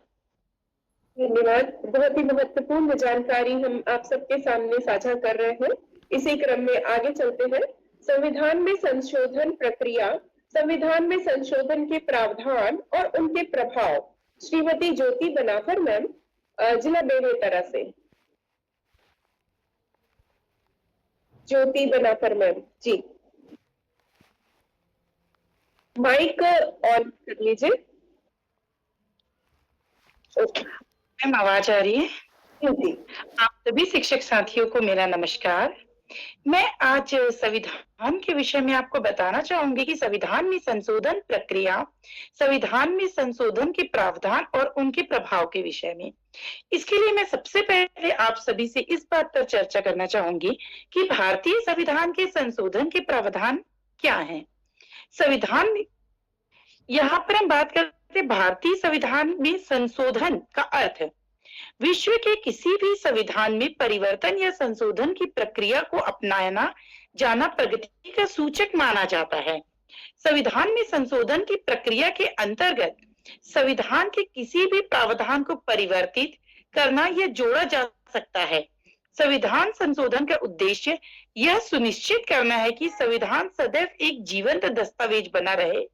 धन्यवाद। बहुत ही महत्वपूर्ण जानकारी हम आप सबके सामने साझा कर रहे हैं। इसी क्रम में आगे चलते हैं। संविधान में संशोधन प्रक्रिया, संविधान में संशोधन के प्रावधान और उनके प्रभाव। श्रीमती ज्योति बनाफर मैम, जिला बेमेतरा से। Jyoti Banafar ma'am ji, mike on कर लीजिए। मैम आवाज आ रही है? जी। आप सभी शिक्षक साथियों को मेरा नमस्कार। मैं आज संविधान के विषय में आपको बताना चाहूंगी कि संविधान में संशोधन प्रक्रिया, संविधान में संशोधन के प्रावधान और उनके प्रभाव के विषय में। इसके लिए मैं सबसे पहले आप सभी से इस बात पर चर्चा करना चाहूंगी कि भारतीय संविधान के संशोधन के प्रावधान क्या हैं। संविधान, यहाँ पर हम बात करते हैं भारतीय संविधान में संशोधन का अर्थ है विश्व के किसी भी संविधान में परिवर्तन या संशोधन की प्रक्रिया को अपनाना जाना प्रगति का सूचक माना जाता है। संविधान में संशोधन की प्रक्रिया के अंतर्गत संविधान के किसी भी प्रावधान को परिवर्तित करना या जोड़ा जा सकता है। संविधान संशोधन का उद्देश्य यह सुनिश्चित करना है कि संविधान सदैव एक जीवंत दस्तावेज बना रहे,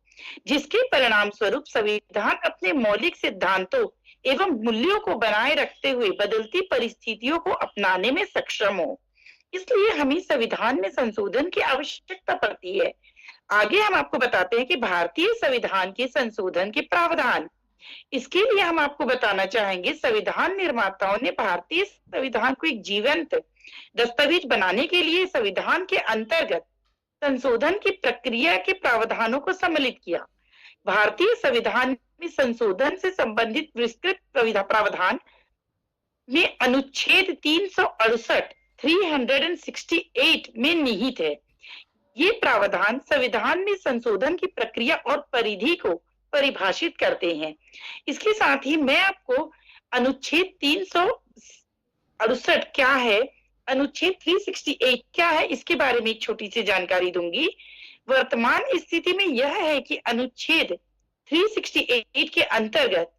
जिसके परिणाम स्वरूप संविधान अपने मौलिक सिद्धांतों एवं मूल्यों को बनाए रखते हुए बदलती परिस्थितियों को अपनाने में सक्षम हो। इसलिए हमें संविधान में संशोधन की आवश्यकता पड़ती है। आगे हम आपको बताते हैं कि भारतीय संविधान के संशोधन के प्रावधान। इसके लिए हम आपको बताना चाहेंगे, संविधान निर्माताओं ने भारतीय संविधान को एक जीवंत दस्तावेज बनाने के लिए संविधान के अंतर्गत संशोधन की प्रक्रिया के प्रावधानों को सम्मिलित किया। भारतीय संविधान में संशोधन से संबंधित विस्तृत प्रावधान में अनुच्छेद 368 में निहित है। ये प्रावधान संविधान में संशोधन की प्रक्रिया और परिधि को परिभाषित करते हैं। इसके साथ ही मैं आपको अनुच्छेद 368 क्या है, अनुच्छेद 368 क्या है, इसके बारे में एक छोटी सी जानकारी दूंगी। वर्तमान स्थिति में यह है कि अनुच्छेद 368 के अंतर्गत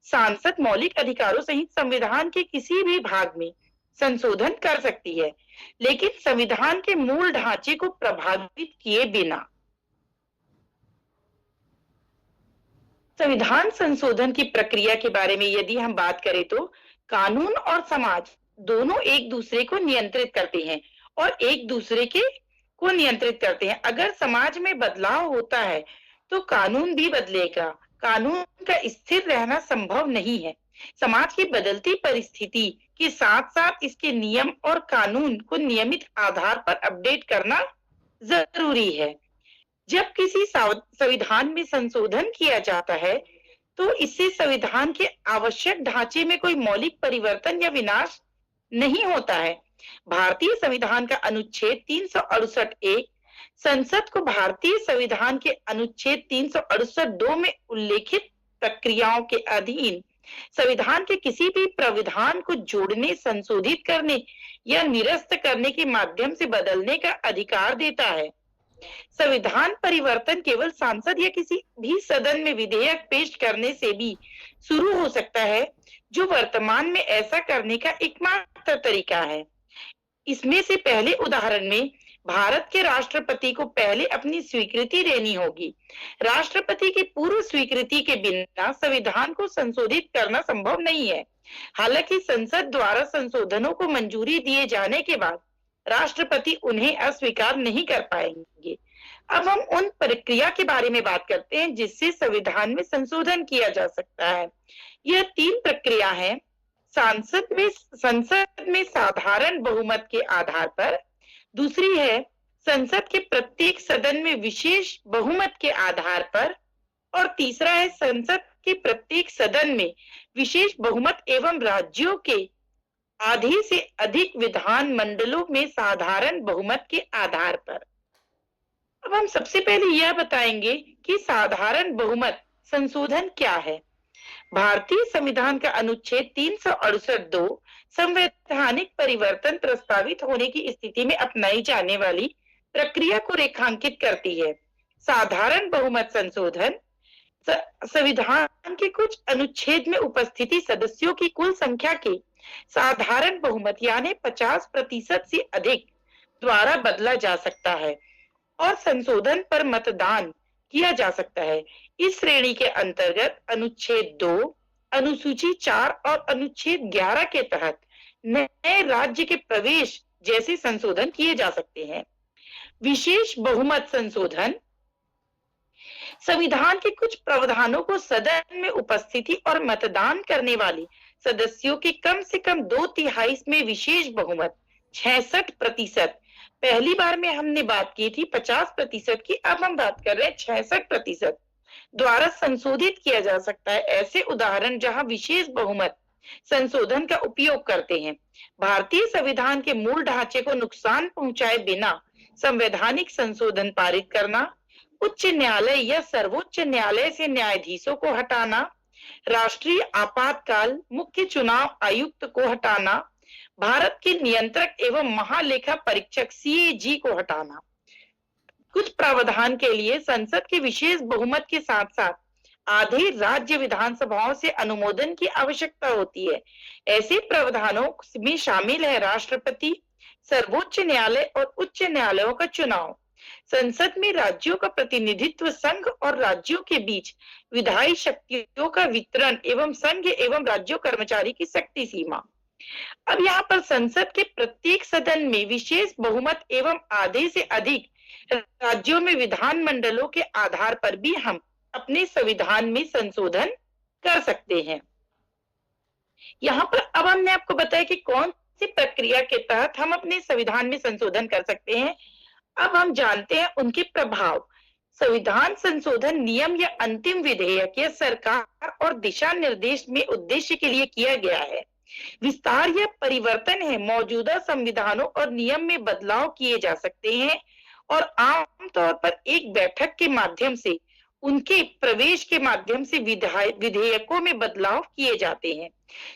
सांसद मौलिक अधिकारों सहित संविधान के किसी भी भाग में संशोधन कर सकती है, लेकिन संविधान के मूल ढांचे को प्रभावित किए बिना। संविधान संशोधन की प्रक्रिया के बारे में यदि हम बात करें तो कानून और समाज दोनों एक दूसरे को नियंत्रित करते हैं और एक दूसरे को नियंत्रित करते हैं। अगर समाज में बदलाव होता है तो कानून भी बदलेगा। कानून का स्थिर रहना संभव नहीं है। समाज की बदलती परिस्थिति के साथ साथ इसके नियम और कानून को नियमित आधार पर अपडेट करना जरूरी है। जब किसी संविधान में संशोधन किया जाता है तो इससे संविधान के आवश्यक ढांचे में कोई मौलिक परिवर्तन या विनाश नहीं होता है। भारतीय संविधान का अनुच्छेद 368 संसद को भारतीय संविधान के अनुच्छेद 368(2) में उल्लेखित प्रक्रियाओं के अधीन संविधान के किसी भी प्रावधान को जोड़ने, संशोधित करने या निरस्त करने के माध्यम से बदलने का अधिकार देता है। संविधान परिवर्तन केवल सांसद या किसी भी सदन में विधेयक पेश करने से भी शुरू हो सकता है, जो वर्तमान में ऐसा करने का एकमात्र तरीका है। इसमें से पहले उदाहरण में भारत के राष्ट्रपति को पहले अपनी स्वीकृति देनी होगी। राष्ट्रपति की पूर्व स्वीकृति के बिना संविधान को संशोधित करना संभव नहीं है। हालांकि संसद द्वारा संशोधनों को मंजूरी दिए जाने के बाद राष्ट्रपति उन्हें अस्वीकार नहीं कर पाएंगे। अब हम उन प्रक्रिया के बारे में बात करते हैं जिससे संविधान में संशोधन किया जा सकता है। यह 3 प्रक्रिया है। संसद में साधारण बहुमत के आधार पर, दूसरी है संसद के प्रत्येक सदन में विशेष बहुमत के आधार पर, और तीसरा है संसद के प्रत्येक सदन में विशेष बहुमत एवं राज्यों के आधे से अधिक विधान मंडलों में साधारण बहुमत के आधार पर। अब हम सबसे पहले यह बताएंगे कि साधारण बहुमत संशोधन क्या है। भारतीय संविधान का अनुच्छेद 368(2) संवैधानिक परिवर्तन प्रस्तावित होने की स्थिति में अपनाई जाने वाली प्रक्रिया को रेखांकित करती है। साधारण बहुमत संशोधन संविधान के कुछ अनुच्छेद में उपस्थिति सदस्यों की कुल संख्या के साधारण बहुमत यानी 50% से अधिक द्वारा बदला जा सकता है और संशोधन पर मतदान किया जा सकता है। इस श्रेणी के अंतर्गत अनुच्छेद 2, अनुसूची 4 और अनुच्छेद 11 के तहत नए राज्य के प्रवेश जैसे संशोधन किए जा सकते हैं। विशेष बहुमत संशोधन संविधान के कुछ प्रावधानों को सदन में उपस्थिति और मतदान करने वाले सदस्यों के कम से कम 2/3 में विशेष बहुमत 66%, पहली बार में हमने बात की थी 50% की, अब हम बात कर रहे हैं 66% द्वारा संशोधित किया जा सकता है। ऐसे उदाहरण जहां विशेष बहुमत संशोधन का उपयोग करते हैं। भारतीय संविधान के मूल ढांचे को नुकसान पहुंचाए बिना संवैधानिक संशोधन पारित करना, उच्च न्यायालय या सर्वोच्च न्यायालय से न्यायाधीशों को हटाना, राष्ट्रीय आपातकाल मुख्य चुनाव आयुक्त को हटाना, भारत के नियंत्रक एवं महालेखा परीक्षक CAG को हटाना। कुछ प्रावधान के लिए संसद के विशेष बहुमत के साथ साथ आधे राज्य विधानसभाओं से अनुमोदन की आवश्यकता होती है। ऐसे प्रावधानों में शामिल है राष्ट्रपति, सर्वोच्च न्यायालय और उच्च न्यायालयों का चुनाव, संसद में राज्यों का प्रतिनिधित्व, संघ और राज्यों के बीच विधायी शक्तियों का वितरण एवं संघ एवं राज्यों कर्मचारी की शक्ति सीमा। अब यहाँ पर संसद के प्रत्येक सदन में विशेष बहुमत एवं आधे से अधिक राज्यों में विधानमंडलों के आधार पर भी हम अपने संविधान में संशोधन कर सकते हैं। यहाँ पर अब हमने आपको बताया कि कौन सी प्रक्रिया के तहत हम अपने संविधान में संशोधन कर सकते हैं। अब हम जानते हैं उनके प्रभाव। संविधान संशोधन नियम या अंतिम विधेयक या सरकार और दिशा निर्देश में उद्देश्य के लिए किया गया है। विस्तार या परिवर्तन है मौजूदा संविधानों और नियम में बदलाव किए जा सकते हैं और आमतौर पर एक बैठक के माध्यम से उनके प्रवेश के माध्यम से विधेयकों में बदलाव किए जाते हैं।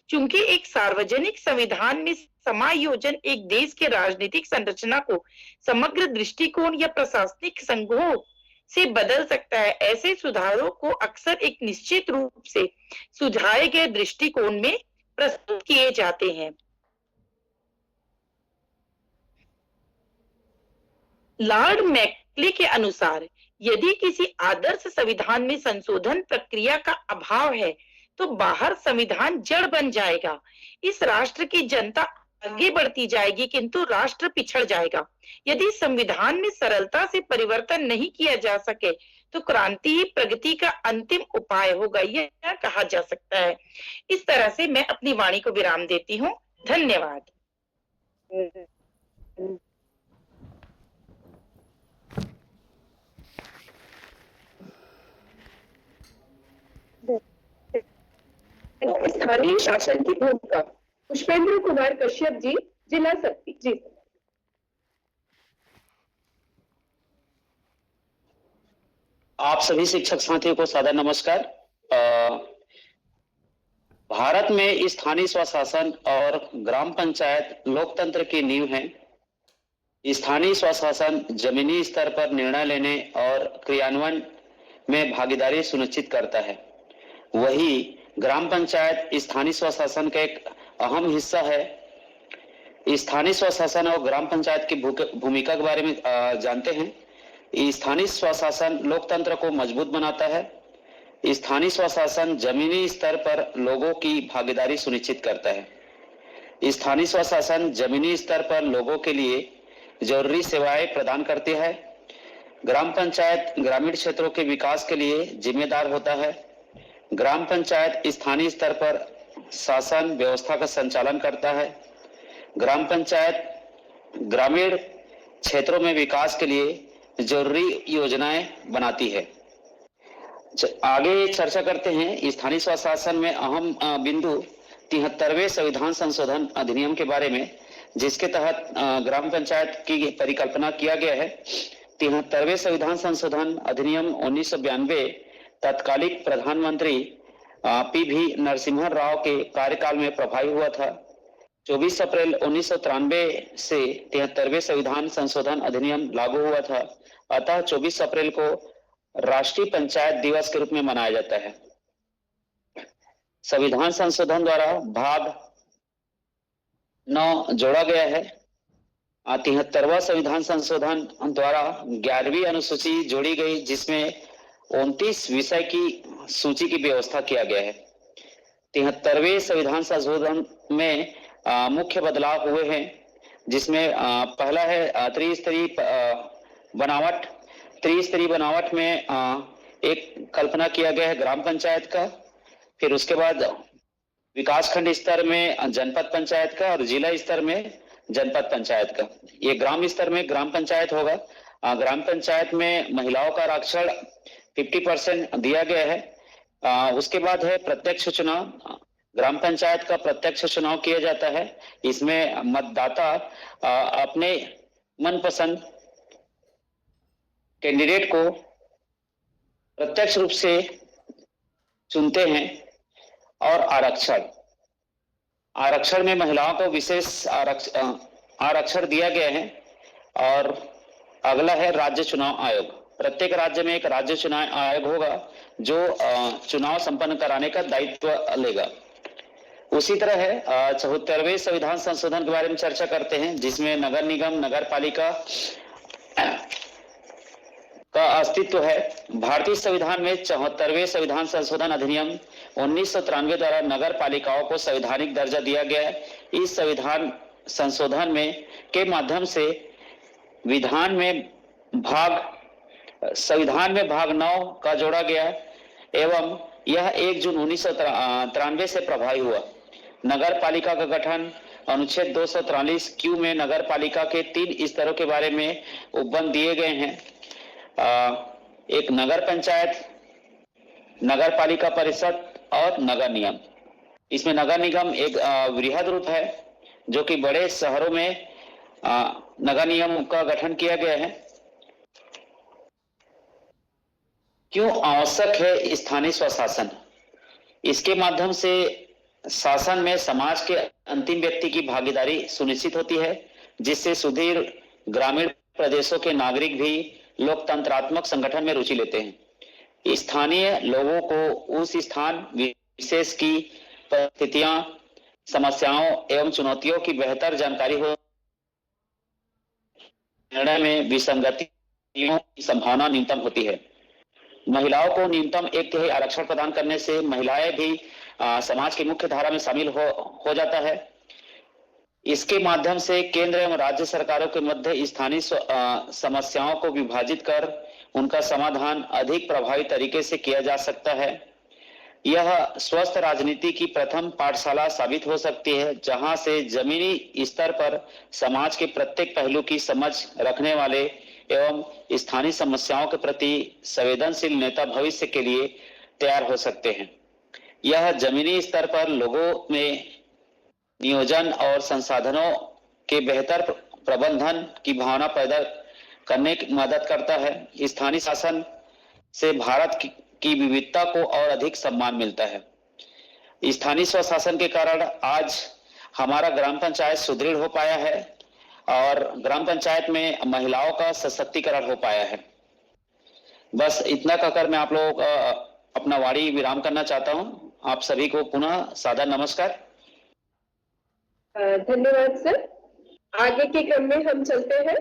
चूंकि एक सार्वजनिक संविधान में समायोजन एक देश के राजनीतिक संरचना को समग्र दृष्टिकोण या प्रशासनिक संघों से बदल सकता है, ऐसे सुधारों को अक्सर एक निश्चित रूप से सुझाए गए दृष्टिकोण में प्रस्तुत किए जाते हैं। लॉर्ड मैकले के अनुसार यदि किसी आदर्श संविधान में संशोधन प्रक्रिया का अभाव है तो बाहर संविधान जड़ बन जाएगा। इस राष्ट्र की जनता आगे बढ़ती जाएगी किंतु राष्ट्र पिछड़ जाएगा। यदि संविधान में सरलता से परिवर्तन नहीं किया जा सके तो क्रांति ही प्रगति का अंतिम उपाय होगा, यह कहा जा सकता है। इस तरह से मैं अपनी वाणी को विराम देती हूँ। धन्यवाद। स्थानीय शासन की भूमिका। पुष्पेंद्र कुमार कश्यप जी, जिला शक्ति जी। आप सभी शिक्षक साथियों को सादर नमस्कार। भारत में स्थानीय स्वशासन और ग्राम पंचायत लोकतंत्र की नींव है। स्थानीय स्वशासन जमीनी स्तर पर निर्णय लेने और क्रियान्वयन में भागीदारी सुनिश्चित करता है। वही ग्राम पंचायत स्थानीय स्वशासन का एक अहम हिस्सा है। स्थानीय स्वशासन और ग्राम पंचायत की भूमिका के बारे में जानते हैं। स्थानीय स्वशासन लोकतंत्र को मजबूत बनाता है। स्थानीय स्वशासन जमीनी स्तर पर लोगों की भागीदारी सुनिश्चित करता है। स्थानीय स्वशासन जमीनी स्तर पर लोगों के लिए जरूरी सेवाएं प्रदान करती है। ग्राम पंचायत ग्रामीण क्षेत्रों के विकास के लिए जिम्मेदार होता है। ग्राम पंचायत स्थानीय स्तर पर शासन व्यवस्था का संचालन करता है। ग्राम पंचायत ग्रामीण क्षेत्रों में विकास के लिए जरूरी योजनाएं बनाती है। आगे चर्चा करते हैं स्थानीय स्वशासन में अहम बिंदु 73वें संविधान संशोधन अधिनियम के बारे में, जिसके तहत ग्राम पंचायत की परिकल्पना किया गया है। 73वें संविधान संशोधन अधिनियम 1992 तत्कालिक प्रधानमंत्री पी.वी. नरसिम्हा राव के कार्यकाल में प्रभावी हुआ था। 24 अप्रैल 1993 से 73वें संविधान संशोधन अधिनियम लागू हुआ था। अतः 24 अप्रैल को राष्ट्रीय पंचायत दिवस के रूप में मनाया जाता है। संविधान संशोधन द्वारा भाग 9 जोड़ा गया है। 73वां संविधान संशोधन द्वारा 11वीं अनुसूची जोड़ी गई, जिसमें 29 विषय की सूची की व्यवस्था किया गया है। 73वें संविधान संशोधन में मुख्य बदलाव हुए हैं, जिसमें पहला है त्रिस्तरीय बनावट। त्रिस्तरीय बनावट में एक कल्पना किया गया है ग्राम पंचायत का। फिर उसके बाद विकासखंड स्तर में जनपद पंचायत का और जिला स्तर में जनपद पंचायत का। ये ग्राम स्तर में ग्राम पंचायत होगा। ग्राम पंचायत में महिलाओं का आरक्षण 50% दिया गया है। उसके बाद है प्रत्यक्ष चुनाव। ग्राम पंचायत का प्रत्यक्ष चुनाव किया जाता है। इसमें मतदाता अपने मनपसंद कैंडिडेट को प्रत्यक्ष रूप से चुनते हैं। और आरक्षण में महिलाओं को विशेष आरक्षण दिया गया है। और अगला है राज्य चुनाव आयोग। प्रत्येक राज्य में एक राज्य चुनाव आयोग होगा जो चुनाव संपन्न कराने का दायित्व लेगा। उसी तरह है 74वें संविधान संशोधन के बारे में चर्चा करते हैं, जिसमें नगर निगम नगर पालिका का अस्तित्व है। भारतीय संविधान में 74वें संविधान संशोधन अधिनियम 1993 द्वारा नगर पालिकाओं को संवैधानिक दर्जा दिया गया है। इस संविधान संशोधन में के माध्यम से संविधान में भाग 9 का जोड़ा गया एवं यह 1 जून 1993 से प्रभावी हुआ। नगर पालिका का गठन अनुच्छेद 243 क्यू में नगर पालिका के 3 स्तरों के बारे में उपबंध दिए गए हैं। एक नगर पंचायत, नगर पालिका परिषद और नगर निगम। इसमें नगर निगम एक वृहद रूप है जो कि बड़े शहरों में नगर निगम का गठन किया गया है। क्यों आवश्यक है स्थानीय स्वशासन? इसके माध्यम से शासन में समाज के अंतिम व्यक्ति की भागीदारी सुनिश्चित होती है, जिससे सुदूर ग्रामीण प्रदेशों के नागरिक भी लोकतंत्रात्मक संगठन में रुचि लेते हैं। स्थानीय लोगों को उस स्थान विशेष की परिस्थितियां, समस्याओं एवं चुनौतियों की बेहतर जानकारी हो, निर्णय में विसंगतियों की संभावना न्यूनतम होती है। महिलाओं को न्यूनतम 1/3 आरक्षण प्रदान करने से महिलाएं भी समाज की मुख्य धारा में शामिल हो जाता है। इसके माध्यम से केंद्र एवं राज्य सरकारों के मध्य स्थानीय समस्याओं को विभाजित कर उनका समाधान अधिक प्रभावी तरीके से किया जा सकता है। यह स्वस्थ राजनीति की प्रथम पाठशाला साबित हो सकती है, जहां से जमीनी स्तर पर समाज के प्रत्येक पहलू की समझ रखने वाले एवं स्थानीय समस्याओं के प्रति संवेदनशील नेता भविष्य के लिए तैयार हो सकते हैं। यह जमीनी स्तर पर लोगों में नियोजन और संसाधनों के बेहतर प्रबंधन की भावना पैदा करने की मदद करता है। स्थानीय शासन से भारत की विविधता को और अधिक सम्मान मिलता है। स्थानीय स्वशासन के कारण आज हमारा ग्राम पंचायत सुदृढ़ हो पाया है और ग्राम पंचायत में महिलाओं का सशक्तिकरण हो पाया है। बस इतना कहकर मैं आप लोगों का अपना वाणी विराम करना चाहता हूं। आप सभी को पुनः सादर नमस्कार। धन्यवाद सर। आगे के क्रम में हम चलते हैं।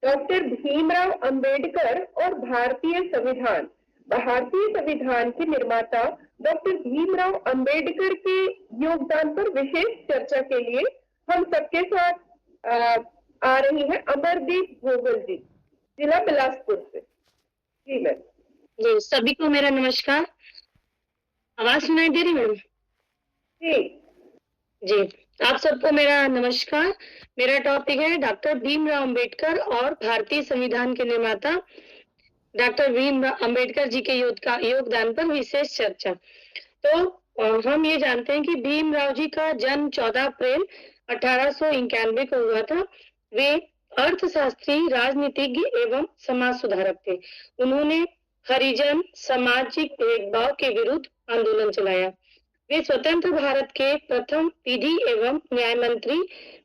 डॉक्टर भीमराव अंबेडकर और भारतीय संविधान। भारतीय संविधान के निर्माता डॉक्टर भीमराव अंबेडकर के योगदान पर विशेष चर्चा के लिए हम सबके साथ आ रही हैं अमरदीप भोगल जी, जिला बिलासपुर से। जी मैम। जी, सभी को मेरा नमस्कार। आवाज सुनाई दे रही मैडम? जी, आप सबको मेरा नमस्कार। मेरा टॉपिक है डॉक्टर भीमराव अंबेडकर और भारतीय संविधान के निर्माता डॉक्टर भीमराव अंबेडकर जी के योगदान पर विशेष चर्चा। तो हम ये जानते हैं कि भीमराव जी का जन्म 14 अप्रैल 1891 को हुआ था। वे अर्थशास्त्री, राजनीतिज्ञ एवं समाज सुधारक थे। उन्होंने हरिजन सामाजिक भेदभाव के विरुद्ध आंदोलन चलाया। वे स्वतंत्र भारत के प्रथम विधि एवं न्याय मंत्री,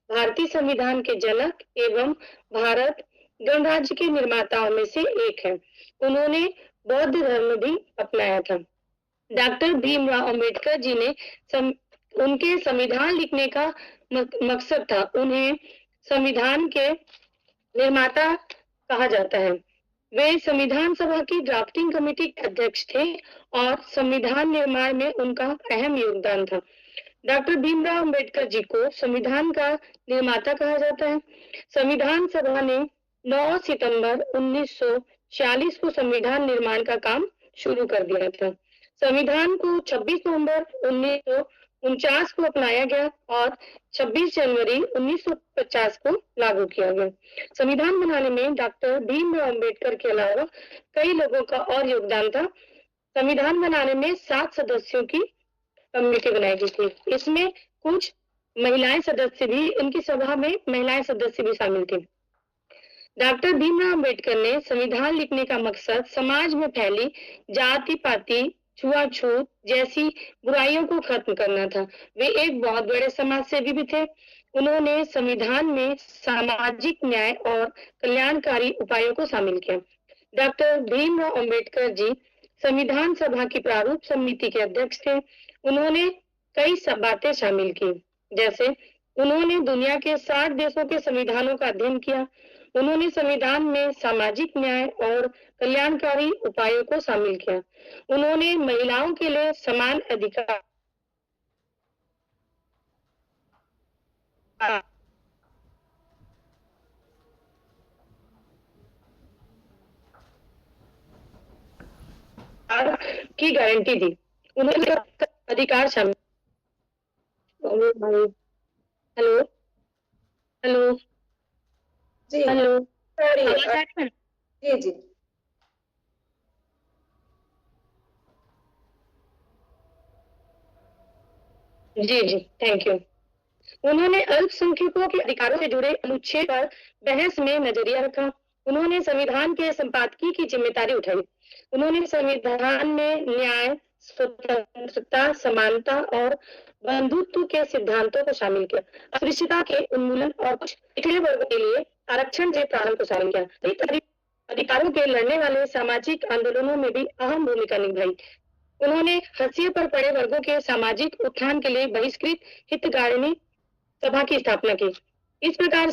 भारतीय संविधान के जनक एवं भारत गणराज्य के निर्माताओं में से एक है। उन्होंने बौद्ध धर्म भी अपनाया था। डॉक्टर भीमराव अंबेडकर जी ने उनके संविधान लिखने का मकसद था। उन्हें संविधान के निर्माता कहा जाता है। वे संविधान सभा की ड्राफ्टिंग कमेटी के अध्यक्ष थे और संविधान निर्माण में उनका अहम योगदान था। डॉक्टर भीमराव अंबेडकर जी को संविधान का निर्माता कहा जाता है। संविधान सभा ने 9 सितंबर 1946 को संविधान निर्माण का काम शुरू कर दिया था। संविधान को 26 नवंबर 1949 को अपनाया गया और 26 जनवरी 1950 को लागू किया गया। संविधान बनाने में डॉक्टर भीमराव अंबेडकर के अलावा कई लोगों का और योगदान था। संविधान बनाने में 7 सदस्यों की कमेटी बनाई गई थी। इसमें कुछ महिलाएं सदस्य भी, इनकी सभा में महिलाएं सदस्य भी शामिल थी। डॉक्टर भीमराव अंबेडकर ने संविधान लिखने का मकसद समाज में फैली जाति पाति, छुआछूत जैसी बुराइयों को खत्म करना था। वे एक बहुत बड़े समाज सेवी भी थे। उन्होंने संविधान में सामाजिक न्याय और कल्याणकारी उपायों को शामिल किया। डॉक्टर भीमराव अंबेडकर जी संविधान सभा की प्रारूप समिति के अध्यक्ष थे। उन्होंने कई बातें शामिल की, जैसे उन्होंने दुनिया के 60 देशों के संविधानों का अध्ययन किया। उन्होंने संविधान में सामाजिक न्याय और कल्याणकारी उपायों को शामिल किया। उन्होंने महिलाओं के लिए समान अधिकार की गारंटी दी। उन्होंने अधिकार शामिल। Hello hello ji hello ji ji ji ji thank you. उन्होंने अल्पसंख्यकों के अधिकारों से जुड़े अनुच्छेद पर बहस में नजरिया रखा। उन्होंने संविधान के संपादकीय की जिम्मेदारी उठाई। उन्होंने संविधान में न्याय, स्वतंत्रता, समानता और बंधुत्व के सिद्धांतों को शामिल किया। अस्पृश्यता के उन्मूलन और कुछ पिछड़े वर्गों के लिए आरक्षण के प्रावधान को शामिल किया। अधिकारों के लड़ने वाले सामाजिक आंदोलनों में भी अहम भूमिका निभाई। उन्होंने हाशिए पर पड़े वर्गों के सामाजिक उत्थान के लिए बहिष्कृत हितग्राहिणी सभा की स्थापना की। इस प्रकार